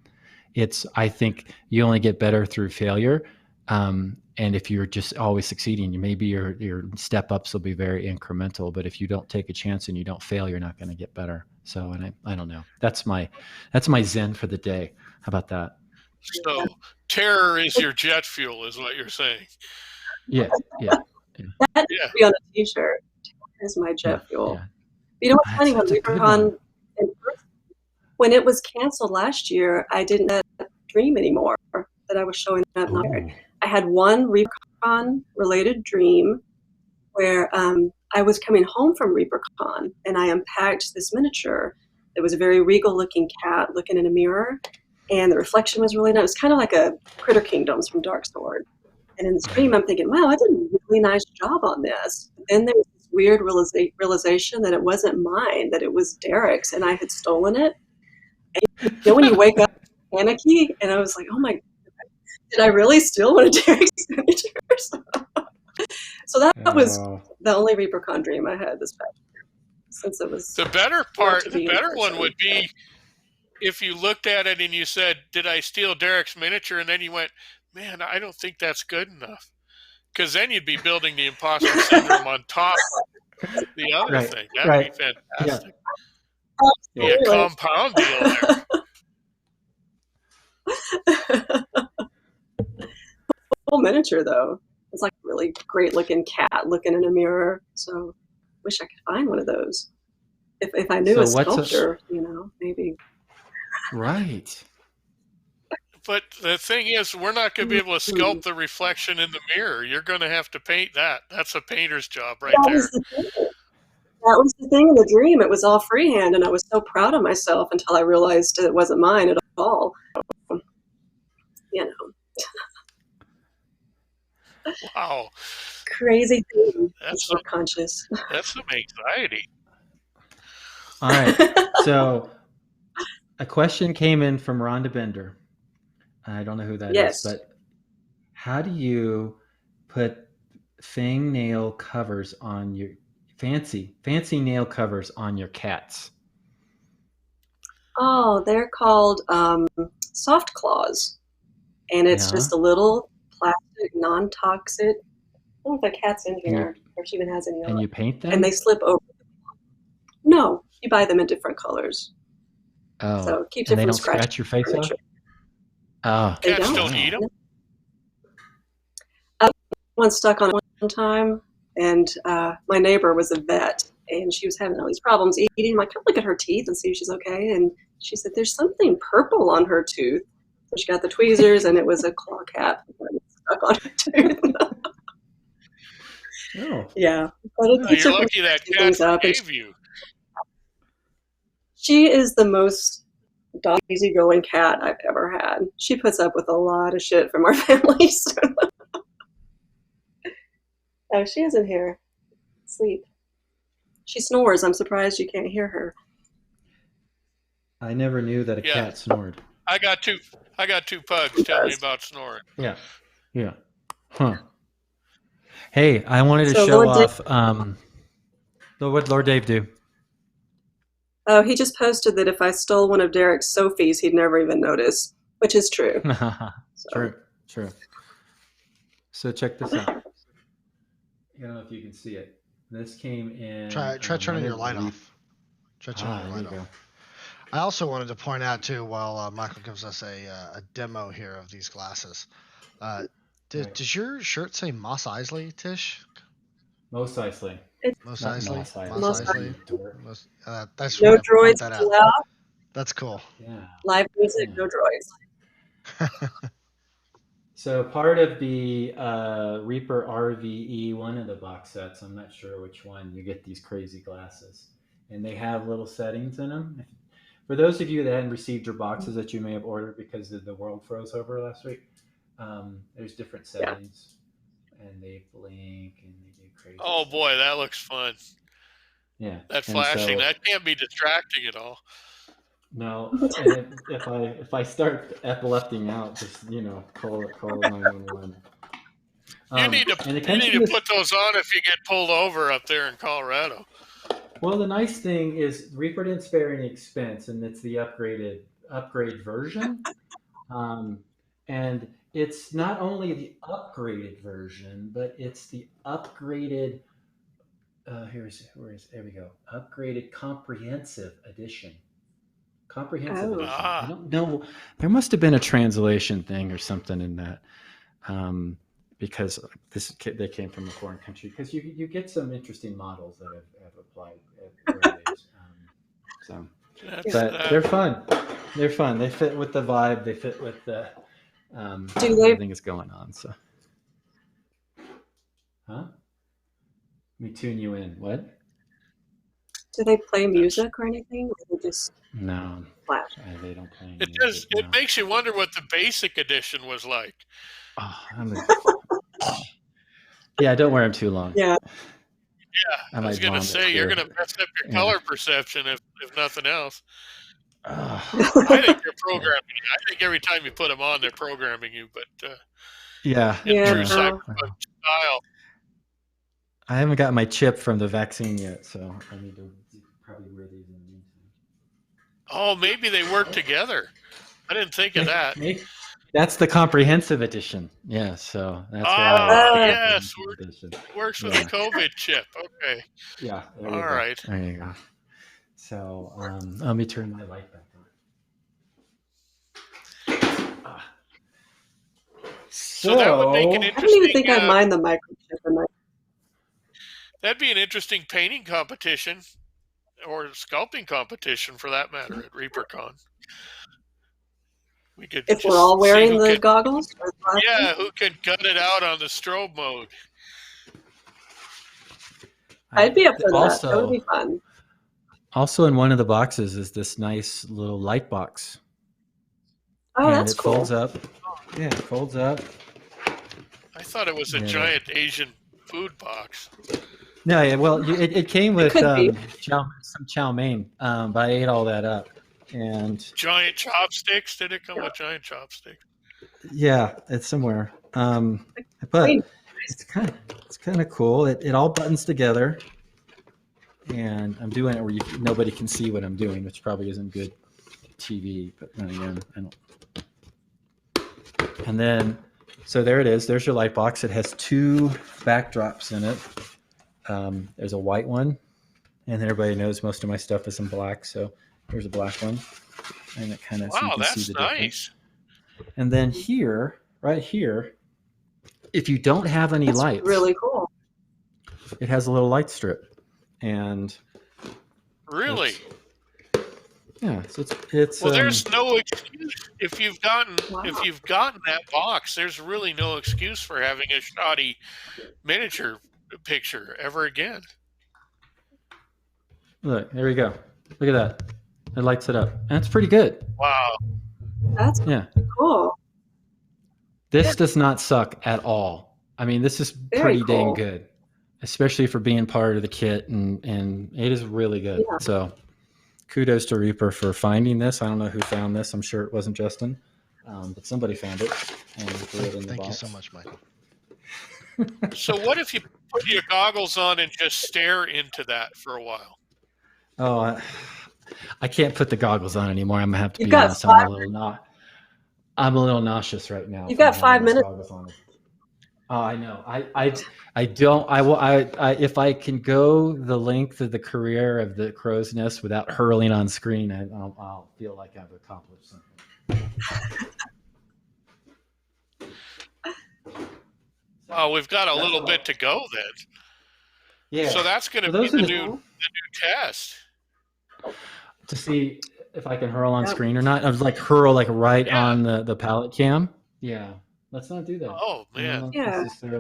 I think you only get better through failure. And if you're just always succeeding, maybe your step ups will be very incremental, but if you don't take a chance and you don't fail, you're not going to get better. So, and I don't know, that's my Zen for the day. How about that? So terror is your jet fuel is what you're saying. Yeah. That needs to be on a t-shirt. Terror is my jet fuel. You know what's funny, when it was canceled last year, I didn't have a dream anymore that I was showing up. I had one ReaperCon related dream where I was coming home from ReaperCon and I unpacked this miniature. It was a very regal looking cat looking in a mirror, and the reflection was really nice. It was kind of like a Critter Kingdoms from Dark Sword. And in this dream, I'm thinking, wow, I did a really nice job on this. But then there was this weird realization that it wasn't mine, that it was Derek's, and I had stolen it. And when you wake up panicky, and I was like, oh my God, did I really steal one of Derek's miniatures? So that was the only ReaperCon dream I had this past year, since it was the better one would be if you looked at it and you said, did I steal Derek's miniature? And then you went, man, I don't think that's good enough. Because then you'd be building the imposter syndrome on top of the other thing. That'd be fantastic. Yeah. A compound deal there. Full miniature, though. It's like a really great looking cat looking in a mirror. So wish I could find one of those. If I knew a sculptor, maybe. Right. But the thing is, we're not going to be able to sculpt the reflection in the mirror. You're going to have to paint that. That's a painter's job right there. That was the thing in the dream. It was all freehand, and I was so proud of myself until I realized it wasn't mine at all. Wow. Crazy thing. That's subconscious. That's some anxiety. All right. So a question came in from Rhonda Bender. I don't know who that is, but how do you put Fang nail covers on your fancy nail covers on your cats? Oh, they're called soft claws, and it's just a little plastic, non-toxic. I don't know if the cat's in here, or she even has any on. And you paint them? And they slip over. No, you buy them in different colors. Oh, so it keeps and it they from don't scratch your face off? Oh, cats don't eat them. One stuck on one time, and my neighbor was a vet, and she was having all these problems eating. I kind of look at her teeth and see if she's okay, and she said, "There's something purple on her tooth." She got the tweezers, and it was a claw cap stuck on it too. Oh. Yeah. But you're lucky that cat forgave you. She is the most easygoing cat I've ever had. She puts up with a lot of shit from our families. Oh, she isn't here. Sleep. She snores. I'm surprised you can't hear her. I never knew that a cat snored. I got two pugs. Tell me about snoring. Yeah. Huh. Hey, I wanted to show off. What'd Lord Dave do? Oh, he just posted that if I stole one of Derek's Sophies, he'd never even notice, which is true. True. So check this out. I don't know if you can see it. This came in. Try turning your light off. Try turning your light off. I also wanted to point out too, while Michael gives us a demo here of these glasses. Does your shirt say Moss Isley, Tish? Mos Eisley. Mos Eisley. That's no droids allowed. That's cool. Yeah. Live music, no droids. So part of the Reaper RVE, one of the box sets, I'm not sure which one, you get these crazy glasses. And they have little settings in them. For those of you that hadn't received your boxes that you may have ordered because the world froze over last week, there's different settings. Yeah. And they blink and they do crazy stuff. Boy, that looks fun. Yeah. That flashing, that can't be distracting at all. No, and if I start epilepting out, just call 911. You need to put those on if you get pulled over up there in Colorado. Well, the nice thing is Reaper didn't spare any expense, and it's the upgrade version. And it's not only the upgraded version, but it's the upgraded. There we go. Upgraded comprehensive edition. Comprehensive edition. I don't know. There must have been a translation thing or something in that, because they came from a foreign country. Because you get some interesting models that have applied nowadays. But they're fun. They're fun. They fit with the vibe. They fit with the everything that's going on. So, Let me tune you in. What? Do they play music or anything? Or they just no. Flash? They don't play music. It makes you wonder what the basic edition was like. Yeah, don't wear them too long. Yeah. I was going to say, you're going to mess up your color perception if nothing else. I think they're programming you. I think every time you put them on, they're programming you. But in true cyberpunk style. I haven't got my chip from the vaccine yet, so I need to probably wear these in the meantime. Oh, maybe they work together. I didn't think of that. That's the comprehensive edition. Yeah, so that's why. Yes, works with the COVID chip. Okay. Yeah. All right. There you go. So let me turn my light back on. So that would make an interesting. I don't even think I'd mind the microchip. That'd be an interesting painting competition, or sculpting competition for that matter, at ReaperCon. We could if we're all wearing the goggles? Yeah, who can gut it out on the strobe mode? I'd be up for that. That would be fun. Also in one of the boxes is this nice little light box. Oh, that's cool. Folds up. Yeah, it folds up. I thought it was a giant Asian food box. No, yeah, well, it came with some chow mein, but I ate all that up. And giant chopsticks? Did it come with giant chopsticks? Yeah, it's somewhere. But it's kind of cool. It all buttons together, and I'm doing it where nobody can see what I'm doing, which probably isn't good TV. But then again, I don't. And then, so there it is. There's your light box. It has two backdrops in it. There's a white one, and everybody knows most of my stuff is in black. So here's a black one, and it kind of wow, so that's nice. And then here, right here, if you don't have any lights, really cool. It has a little light strip, and really, Yeah, so it's well. There's no excuse if you've gotten Wow. that box. There's really no excuse for having a shoddy miniature picture ever again. Look, there we go. Look at that. It lights it up. And it's pretty good. Wow. That's cool. This does not suck at all. I mean, this is pretty dang good, especially for being part of the kit, and it is really good. Yeah. So kudos to Reaper for finding this. I don't know who found this. I'm sure it wasn't Justin, but somebody found it and threw it in the box. Thank you so much, Michael. So what if you put your goggles on and just stare into that for a while? Oh, I can't put the goggles on anymore. I'm gonna have to be honest. I'm a little nauseous right now. You've got 5 minutes. Oh, I know. I don't. If I can go the length of the career of the Crow's Nest without hurling on screen, I'll feel like I've accomplished something. Oh, we've got a little bit to go then. Yeah. So that's going to be the new test. To see if I can hurl on screen or not. I was like hurl right on the palette cam. Yeah. Let's not do that. Oh man. Yeah. No,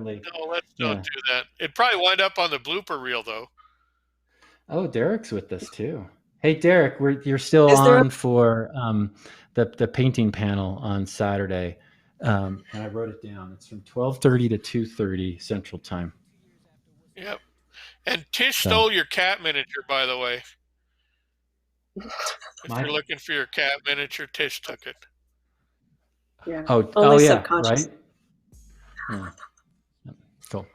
let's don't do that. It'd probably wind up on the blooper reel though. Oh, Derek's with us too. Hey Derek, you're still on for the painting panel on Saturday. And I wrote it down. It's from 12:30 to 2:30 Central Time. Yep. And Tish stole your cat miniature, by the way. If you're looking for your cat miniature, Tish took it. Yeah. Oh yeah, right? Yeah. Cool.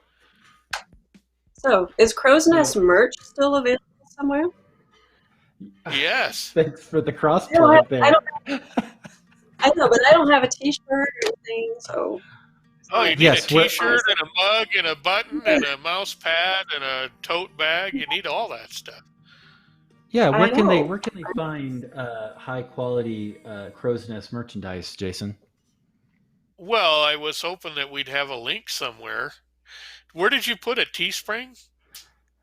So, is Crow's Nest merch still available somewhere? Yes. Thanks for the cross-plug there. I know, but I don't have a T-shirt or anything, so. Oh, you need a T-shirt and a mug and a button and a mouse pad and a tote bag. You need all that stuff. Yeah, where can they find high quality Crow's Nest merchandise, Jason? Well, I was hoping that we'd have a link somewhere. Where did you put it? Teespring?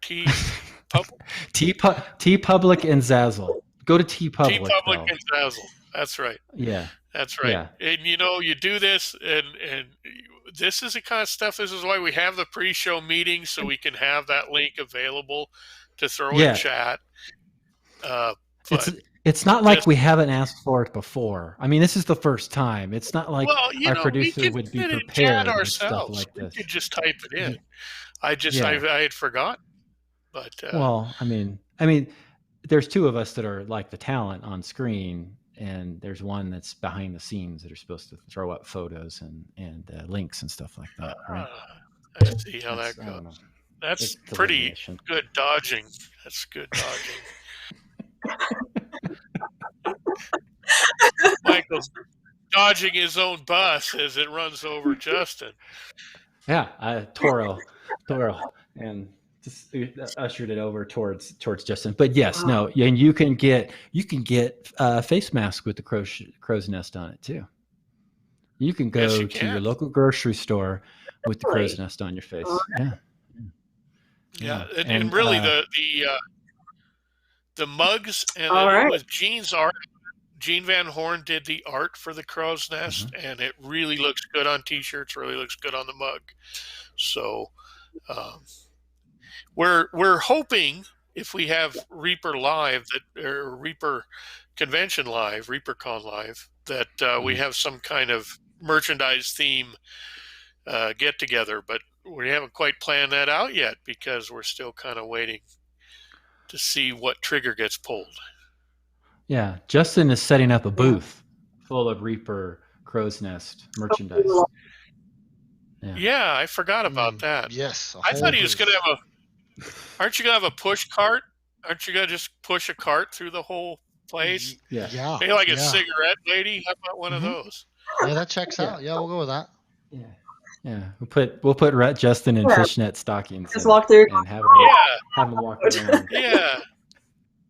TeePublic? TeePublic and Zazzle. Go to TeePublic. TeePublic and Zazzle. That's right. Yeah. That's right. Yeah. And you do this, and this is the kind of stuff. This is why we have the pre-show meeting, so we can have that link available to throw in chat. It's not like we haven't asked for it before. I mean, this is the first time. It's not like our producer would be prepared and stuff like this. We could just type it in. I had forgotten. But well, I mean, there's two of us that are like the talent on screen, and there's one that's behind the scenes that are supposed to throw up photos and links and stuff like that, right? I see how that goes. That's pretty good dodging. That's good dodging. Michael's dodging his own bus as it runs over Justin. Yeah, Toro, and just ushered it over towards Justin. But yes, no, and you can get a face mask with the crow's nest on it too. You can go to your local grocery store with the crow's nest on your face. Yeah. And really the mugs and with Gene's art. Gene Van Horn did the art for the crow's nest, and it really looks good on T-shirts. Really looks good on the mug. So we're hoping if we have Reaper Live or Reaper Convention Live, ReaperCon Live, that we have some kind of merchandise theme get together. But we haven't quite planned that out yet because we're still kind of waiting to see what trigger gets pulled. Yeah, Justin is setting up a booth full of Reaper Crow's Nest merchandise. Yeah, I forgot about that. Yes. I thought he was going to have aren't you going to have a push cart? Aren't you going to just push a cart through the whole place? Yeah. Maybe like a cigarette lady? How about one of those? Yeah, that checks out. Yeah, we'll go with that. Yeah. We'll put Justin in fishnet stockings. Just walk through and have him walk around. Yeah.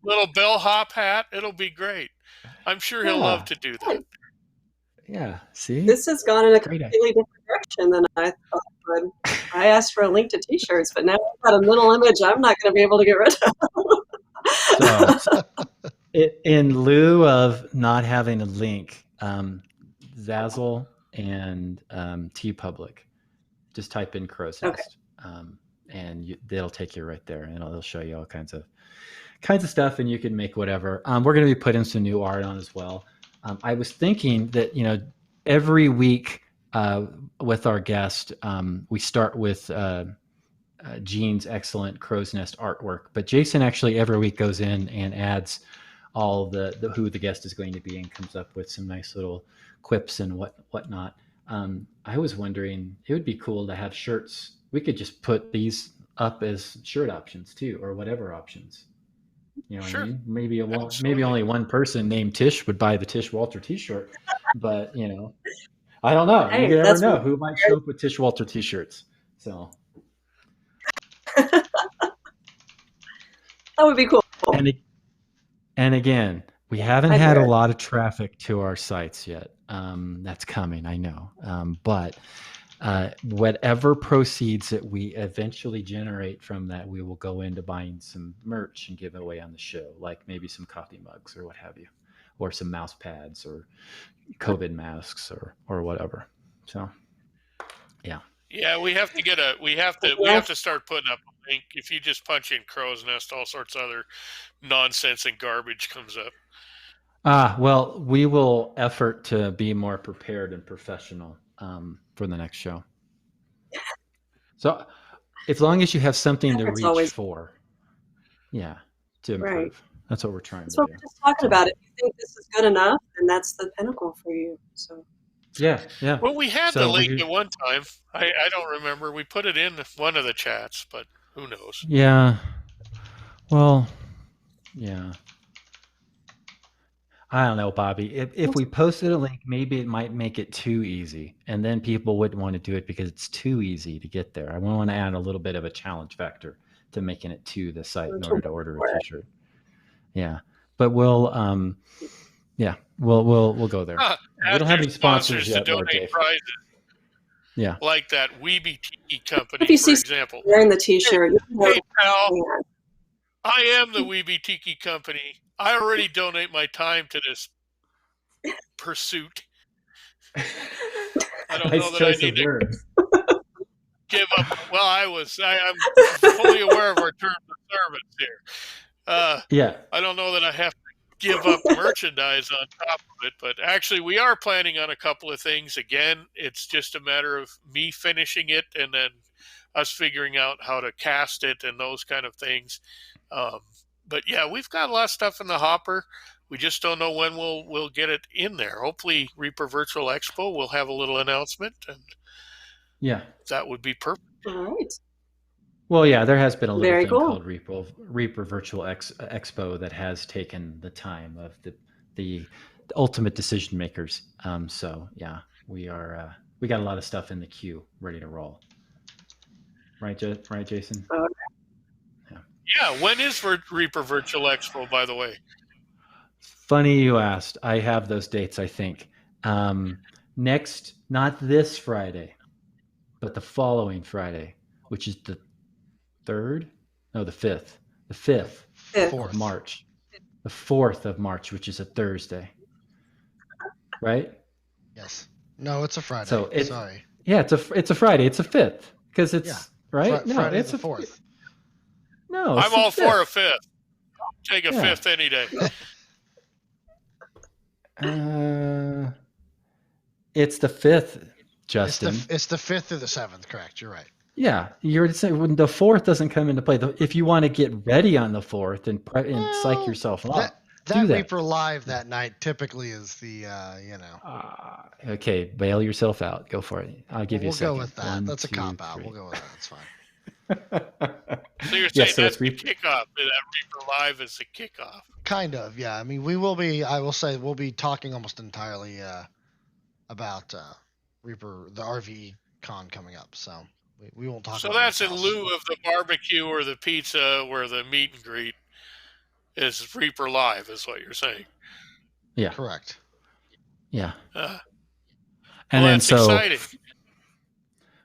Little bellhop hat. It'll be great. I'm sure he'll love to do that. Yeah. See? This has gone in a completely different direction than I thought it would. I asked for a link to T-shirts, but now I've got a middle image I'm not going to be able to get rid of. In lieu of not having a link, Zazzle and TeePublic, just type in Crow's Okay. Nest, and they'll take you right there, and it'll show you all kinds of stuff, and you can make whatever. We're going to be putting some new art on as well. I was thinking that every week with our guest, we start with Gene's excellent Crow's Nest artwork, but Jason actually every week goes in and adds all the who the guest is going to be and comes up with some nice little quips and whatnot. I was wondering, it would be cool to have shirts. We could just put these up as shirt options too, or whatever options. You know what I mean? Maybe only one person named Tish would buy the Tish Wolter T-shirt, but I don't know. Hey, you never know weird. who might show up with Tish Wolter T-shirts. So that would be cool. And again, we haven't had a lot of traffic to our sites yet. That's coming, I know. But whatever proceeds that we eventually generate from that, we will go into buying some merch and give away on the show, like maybe some coffee mugs or what have you, or some mouse pads or COVID masks or whatever. So, yeah. Yeah, we have to start putting up a link. If you just punch in Crow's Nest, all sorts of other nonsense and garbage comes up. Well, we will effort to be more prepared and professional for the next show. So as long as you have something to reach for, to improve. Right. That's what we're trying to do. That's what we're just talking about. If you think this is good enough, then that's the pinnacle for you. So. Yeah. Well, we had the link at one time. I don't remember. We put it in one of the chats, but who knows? Yeah. Well, yeah. I don't know, Bobby. If we posted a link, maybe it might make it too easy, and then people wouldn't want to do it because it's too easy to get there. I want to add a little bit of a challenge factor to making it to the site in order to order a T-shirt. Yeah, but we'll go there. We don't have any sponsors yet, to donate prizes. Yeah, like that Weeby Tiki company, for example. Wearing the T-shirt. Hey pal, I am the Weeby Tiki company. I already donate my time to this pursuit. I don't know that I need to give up. Well, I'm fully aware of our terms of service here. I don't know that I have to give up merchandise on top of it, but actually we are planning on a couple of things. Again, it's just a matter of me finishing it and then us figuring out how to cast it and those kind of things. But yeah, we've got a lot of stuff in the hopper. We just don't know when we'll get it in there. Hopefully, Reaper Virtual Expo will have a little announcement, and that would be perfect. All right. Well, yeah, there has been a little thing called Reaper Virtual Expo that has taken the time of the ultimate decision makers. So yeah, we got a lot of stuff in the queue ready to roll. Right, Jason? Yeah, when is Reaper Virtual Expo, by the way? Funny you asked. I have those dates, I think. Next, not this Friday, but the following Friday, which is the 3rd? No, the 5th. The 5th of March. The 4th of March, which is a Thursday. Right? Yes. No, it's a Friday. So sorry. Yeah, it's a Friday. It's a 5th. Because it's right? No, Friday it's the 4th. No, I'm all for a 5th. Take a 5th any day. It's the 5th, Justin. It's the 5th through the 7th, correct? You're right. Yeah, you're saying when the 4th doesn't come into play. If you want to get ready on the 4th and psych yourself up, that Reaper Live that night typically is the okay, bail yourself out. Go for it. I'll give you a second. We'll go with that. That's a cop out. We'll go with that. It's fine. So you're saying that's the kickoff. That Reaper Live is the kickoff. Kind of, yeah. I mean, we will be. I will say we'll be talking almost entirely about Reaper, the RV con coming up. So we won't talk. So that's in lieu of the barbecue or the pizza, where the meet and greet is Reaper Live, is what you're saying. Yeah. Correct. Yeah. And then that's exciting.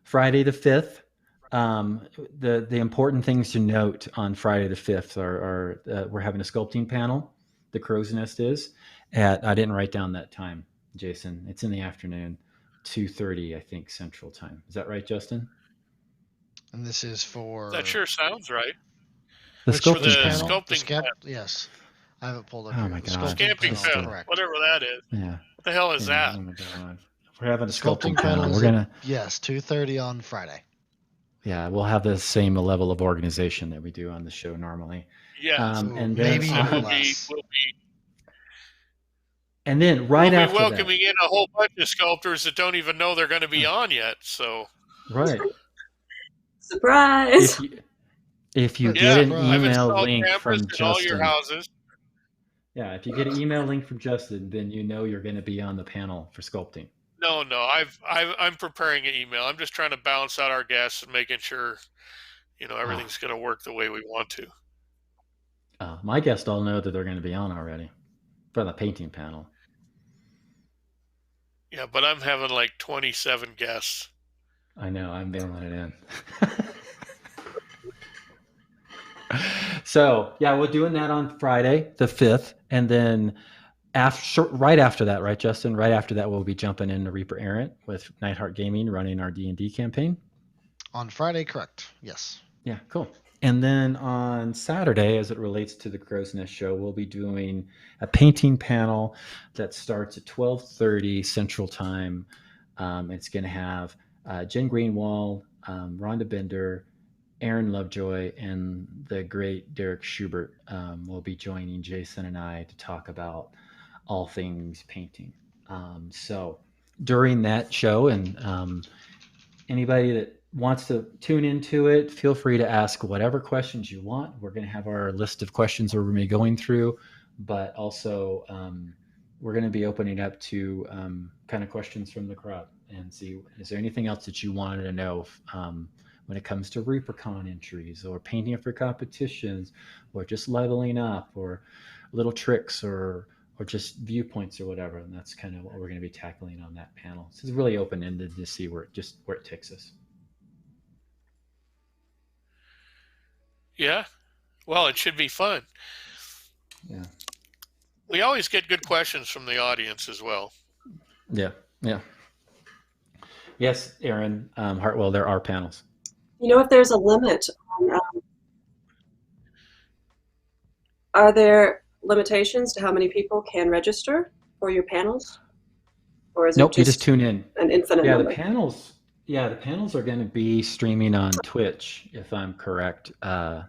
Friday the 5th. The important things to note on Friday the 5th are we're having a sculpting panel the Crow's Nest is at, I didn't write down that time, Jason. It's in the afternoon, 2:30, I think, Central Time. Is that right, Justin? And this is for That sure sounds right. The Which for sculpting the panel. sculpting panel. Yes, I have it pulled up Oh here. my The God. sculpting Scamping panel, panel, correct. whatever that is. Yeah. What the hell is that? Oh my God. We're having a Sculpting sculpting panel. panel. We're gonna, Yes, 2:30 on Friday. yeah, we'll have the same level of organization that we do on the show normally. Yeah. And maybe then, even we'll less. and then right we'll after be welcoming in a whole bunch of sculptors that don't even know they're going to be on yet. So that, right. Surprise! If you yeah, get an I've email installed link cameras from in all your Justin, houses. yeah, if you get an email link from Justin, then you know you're going to be on the panel for sculpting. No, I'm preparing an email. I'm just trying to balance out our guests and making sure, everything's going to work the way we want to. My guests all know that they're going to be on already for the painting panel. Yeah, but I'm having like 27 guests. I know, I'm mailing it in. So, yeah, we're doing that on Friday, the 5th. And then right after that, right, Justin? Right after that, we'll be jumping into Reaper Errant with Nightheart Gaming running our D&D campaign. On Friday, correct. Yes. Yeah, cool. And then on Saturday, as it relates to the Crow's Nest show, we'll be doing a painting panel that starts at 12:30 Central Time. It's going to have Jen Greenwald, Rhonda Bender, Aaron Lovejoy, and the great Derek Schubert will be joining Jason and I to talk about all things painting. So during that show, and anybody that wants to tune into it, feel free to ask whatever questions you want. We're going to have our list of questions we're going to be going through, but also we're going to be opening up to kind of questions from the crowd and see, is there anything else that you wanted to know when it comes to ReaperCon entries or painting for competitions or just leveling up or little tricks or just viewpoints or whatever. And that's kind of what we're going to be tackling on that panel. So it's really open-ended to see where it takes us. Yeah. Well, it should be fun. Yeah. We always get good questions from the audience as well. Yeah. Yeah. Yes, Aaron Hartwell, there are panels. If there's a limit on, are there limitations to how many people can register for your panels? Or is Nope, it you just tune in. An infinite number? The panels are going to be streaming on Twitch, if I'm correct,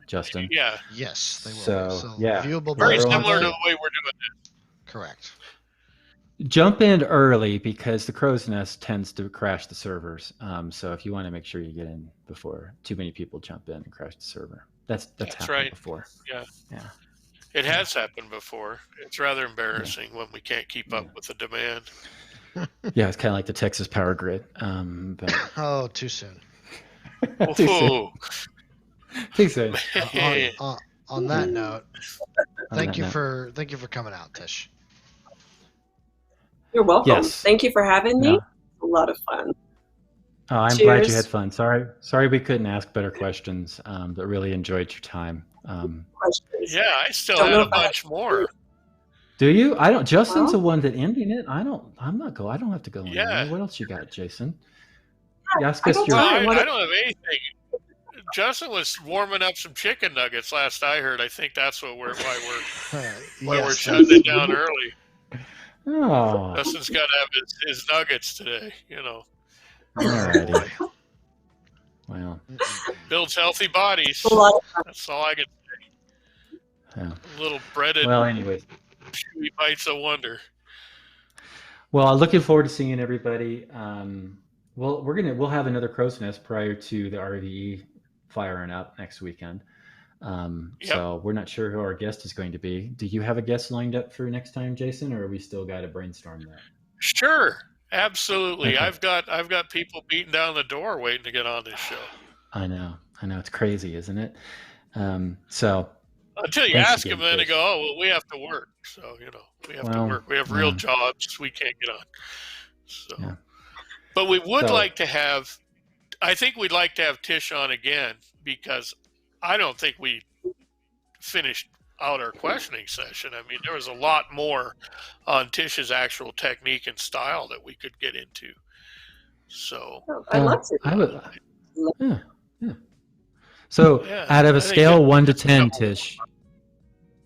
Justin. Yeah. Yes, they will. So yeah, viewable. Very Everyone similar to say- the way we're doing this. Correct. Jump in early because the Crow's Nest tends to crash the servers. So if you want to make sure you get in before too many people jump in and crash the server, that's happened right. before. Yeah. Yeah. It has happened before. It's rather embarrassing when we can't keep up with the demand. Yeah, it's kind of like the Texas power grid. But Oh, too soon. Too soon. Whoa. Too soon. On that note, thank you note. for coming out, Tish. You're welcome. Yes. Thank you for having me. Yeah. A lot of fun. Oh, I'm glad you Cheers. had fun. Sorry we couldn't ask better questions, but really enjoyed your time. Questions? Yeah, I still Don't had know a if I- bunch more. Do you? I don't. Justin's the Well- one that ending it. I don't have to go anywhere. Yeah. What else you got, Jason? Ask I us don't your. know. I What- don't have anything. Justin was warming up some chicken nuggets last I heard. I think that's why we're Yes, shutting it down early. Oh, Justin's got to have his nuggets today. alrighty. Well, Builds healthy bodies. A lot of fun. That's all I can say. yeah. Little breaded Well, anyways. chewy bites of wonder. Well, I'm looking forward to seeing everybody. We'll have another Crow's Nest prior to the RVE firing up next weekend. So we're not sure who our guest is going to be. Do you have a guest lined up for next time, Jason, or are we still got to brainstorm that? Sure, absolutely. Okay. I've got people beating down the door waiting to get on this show. I know. It's crazy, isn't it? So Until you Thanks ask again, them, then they Tish. go, "Oh, well, we have to work." So we have to Well, work. We have real yeah. jobs. We can't get on. So, Yeah. but we would So- like to have. I think we'd like to have Tish on again because I don't think we finished out our questioning session. I mean, there was a lot more on Tish's actual technique and style that we could get into. So I'd love to. I would. Yeah. So out of a scale 1 to 10, Tish,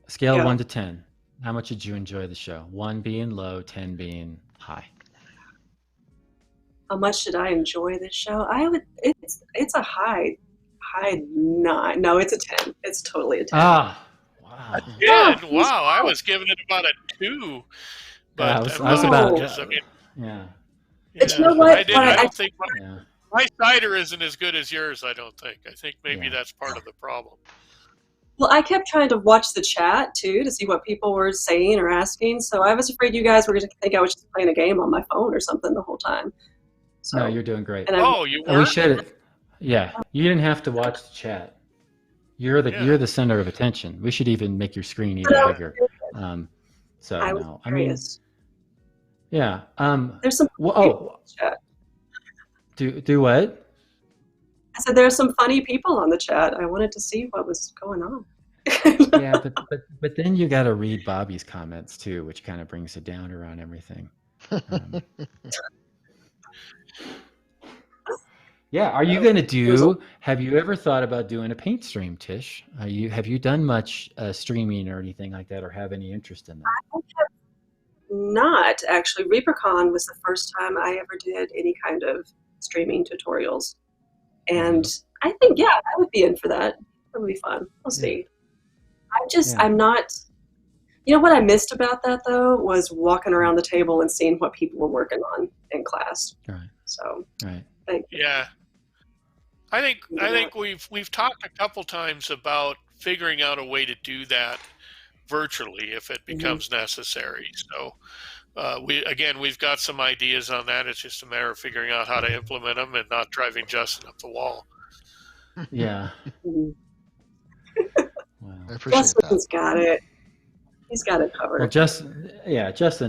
scale 1 to 10, how much did you enjoy the show? 1 being low, 10 being high. How much did I enjoy this show? It's a high 9. No, it's a 10. It's totally a 10. Ah, wow. A 10? Wow, I was giving it about a 2. But I was about. Yeah. But you know what? I don't think my cider isn't as good as yours, I don't think. I think maybe that's part of the problem. Well, I kept trying to watch the chat, too, to see what people were saying or asking. So I was afraid you guys were going to think I was just playing a game on my phone or something the whole time. So, no, you're doing great. You were? We should. Yeah, you didn't have to watch the chat. You're the center of attention. We should even make your screen even bigger. I mean, yeah. There's some chat. Do what? I said there's some funny people on the chat. I wanted to see what was going on. Yeah, but then you got to read Bobby's comments too, which kind of brings it down around everything. Yeah, are you going to do? Have you ever thought about doing a paint stream, Tish? Have you done much streaming or anything like that, or have any interest in that? I have not actually. ReaperCon was the first time I ever did any kind of streaming tutorials, and I think I would be in for that. That would be fun. We'll see. I'm not. You know what I missed about that though was walking around the table and seeing what people were working on in class. Right. So. Right. Yeah. I think we've talked a couple times about figuring out a way to do that virtually if it becomes necessary. So we've got some ideas on that. It's just a matter of figuring out how to implement them and not driving Justin up the wall. Yeah. Wow. I appreciate Justin's got it. He's got it covered. Well, Justin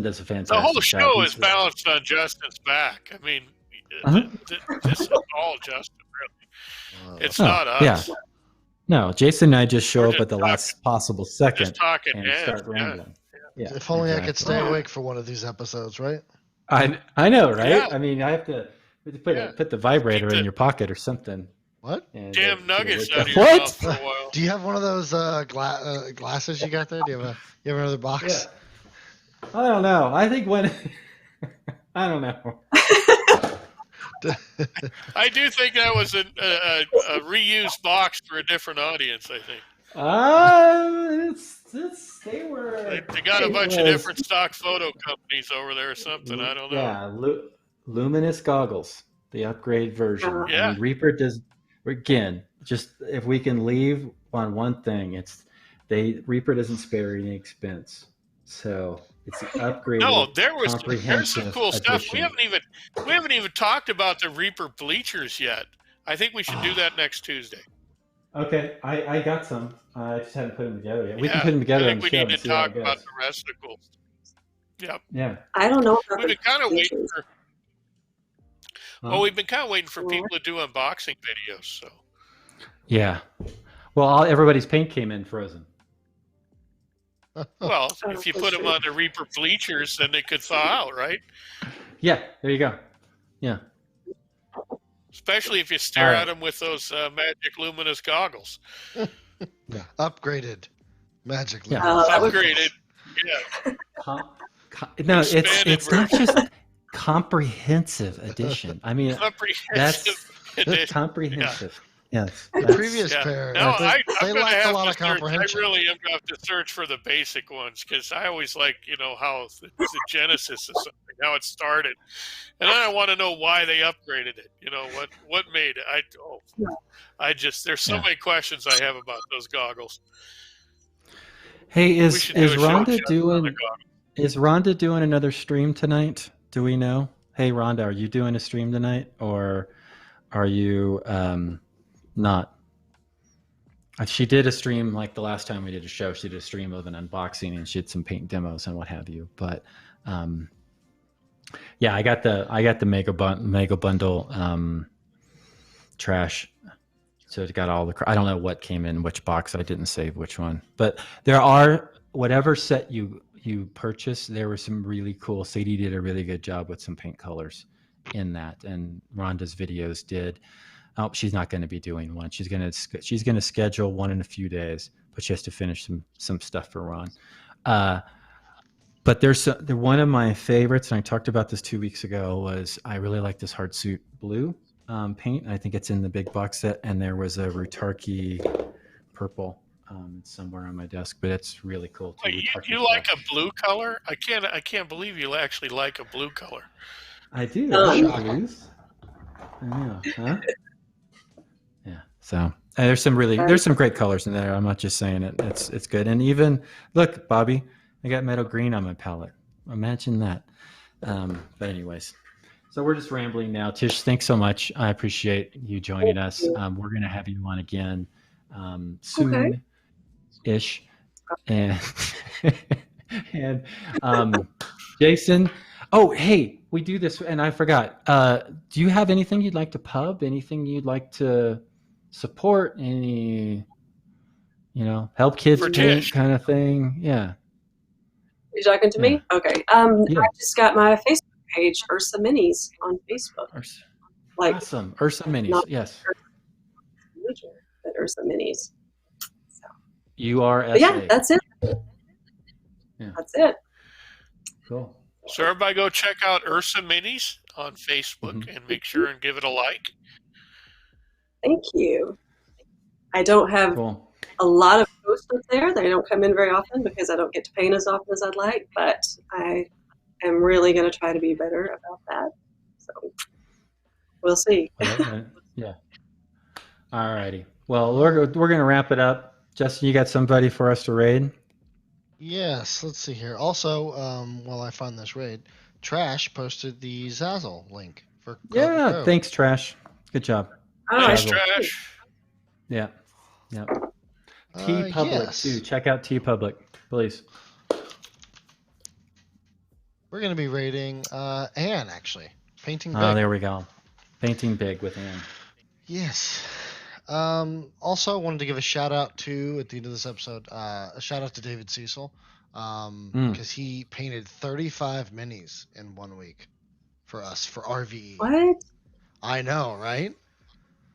does a fantastic job. The whole show is balanced on Justin's back. I mean, this is all Justin, really. It's not us. Yeah. No, Jason and I just show up at the last possible second and start rambling. Yeah. If only I could stay awake for one of these episodes, right? I know, right? Yeah. I mean, I have to put the vibrator in your pocket or something. What? Damn nuggets out of your mouth for a while. Do you have one of those glasses you got there? Do you have another box? Yeah. I don't know. I think I don't know. I do think that was a reused box for a different audience. I think. They were. They got a bunch of different stock photo companies over there or something. I don't know. Yeah, luminous goggles, the upgrade version. Yeah. I mean, Reaper does. Again, just if we can leave on one thing, Reaper doesn't spare any expense. So it's upgraded. No, there's some cool stuff. Edition. We haven't even talked about the Reaper bleachers yet. I think we should do that next Tuesday. Okay, I got some. I just haven't put them together yet. We can put them together. I think we need to talk about the rest of the cool stuff. Yep. Yeah. I don't know. We've been kind of waiting for. Well, we've been kind of waiting for people to do unboxing videos. So. Yeah. Well, everybody's paint came in frozen. Well, if you put them on the Reaper bleachers, then they could thaw out, right? Yeah. There you go. Yeah. Especially if you stare at them with those magic luminous goggles. Yeah. Upgraded magic luminous. Yeah. Upgraded. Yeah. No, it's not just comprehensive edition. I mean, that's comprehensive. Yeah. Yes. The previous pair, no, they lacked a lot of comprehension. I really am going to have to search for the basic ones because I always like, how the genesis of something, how it started. And then I want to know why they upgraded it. What made it? There's so many questions I have about those goggles. Hey, is Rhonda doing another stream tonight? Do we know? Hey, Rhonda, are you doing a stream tonight, or are you not? She did a stream like the last time we did a show. She did a stream of an unboxing, and she had some paint demos and what have you. But yeah, I got the mega bundle trash So it got all the. I don't know what came in which box. I didn't save which one, but there are whatever set you purchase. There were some really cool. Sadie did a really good job with some paint colors in that, and Rhonda's videos did. Oh, she's not going to be doing one. She's going to schedule one in a few days, but she has to finish some stuff for Ron. But they're one of my favorites, and I talked about this 2 weeks ago. Was I really like this hard suit blue paint? I think it's in the big box set, and there was a Rutarki purple somewhere on my desk, but it's really cool too. Wait, you like a blue color? I can't believe you actually like a blue color. I do. I know, huh? Yeah. So there's some great colors in there. I'm not just saying it. It's good. And even look, Bobby, I got metal green on my palette. Imagine that. But anyways, so we're just rambling now. Tish, thanks so much. I appreciate you joining us. We're going to have you on again soon-ish. And Jason. Oh, hey, we do this, and I forgot. Do you have anything you'd like to pub? Anything you'd like to support? Any, help kids paint kind of thing? Yeah. You talking to me? Okay. I just got my Facebook page, Ursa Minis, on Facebook. Awesome. Ursa Minis, yes. But Ursa Minis. So. URSA. Yeah, that's it. Yeah. That's it. Cool. So everybody go check out Ursa Minis on Facebook and make sure and give it a like. Thank you. I don't have a lot of posts up there. They don't come in very often because I don't get to paint as often as I'd like, but I am really going to try to be better about that. So we'll see. Yeah. All righty. Well, we're going to wrap it up. Justin, you got somebody for us to raid? Yes, let's see here. Also, while I find this raid, Trash posted the Zazzle link for Yeah, thanks, Trash. Good job. Thanks, Trash. Yeah. T-Public, too. Check out T-Public, please. We're going to be raiding Anne, actually. Painting Big. Oh, there we go. Painting Big with Anne. Yes. Also, wanted to give a shout out to, at the end of this episode, a shout out to David Cecil, because he painted 35 minis in 1 week for us, for RVE. What? I know, right?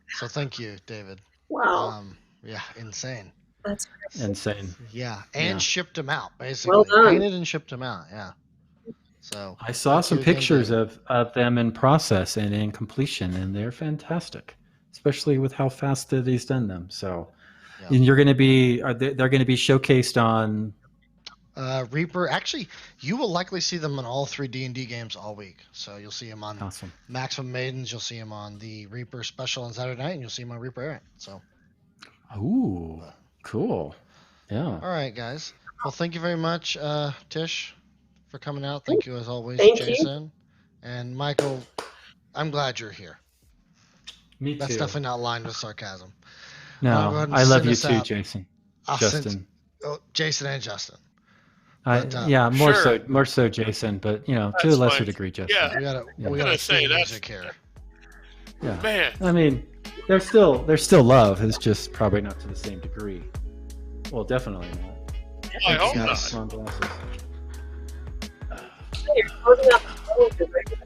So thank you, David. Wow. Yeah, insane. That's crazy. Insane. Yeah, and shipped them out, basically. Well done. Painted and shipped them out, yeah. So I saw some pictures of them in process and in completion, and they're fantastic. Especially with how fast that he's done them. So, and you're going to be, they're going to be showcased on Reaper. Actually, you will likely see them on all 3 D&D games all week. So you'll see them on Maximum Maidens. You'll see them on the Reaper special on Saturday night, and you'll see them on Reaper Errant. So, ooh, cool. Yeah. All right, guys. Well, thank you very much, Tish, for coming out. Thank you as always, Jason and Michael. I'm glad you're here. Me too. That's definitely not lined with sarcasm. No, I love you too, Jason. Justin. Jason and Justin. More so Jason, but to a lesser degree, Justin. Yeah, we gotta say that's here. Yeah, man. I mean, there's still love. It's just probably not to the same degree. Well, definitely not. I hope not. You're closing out the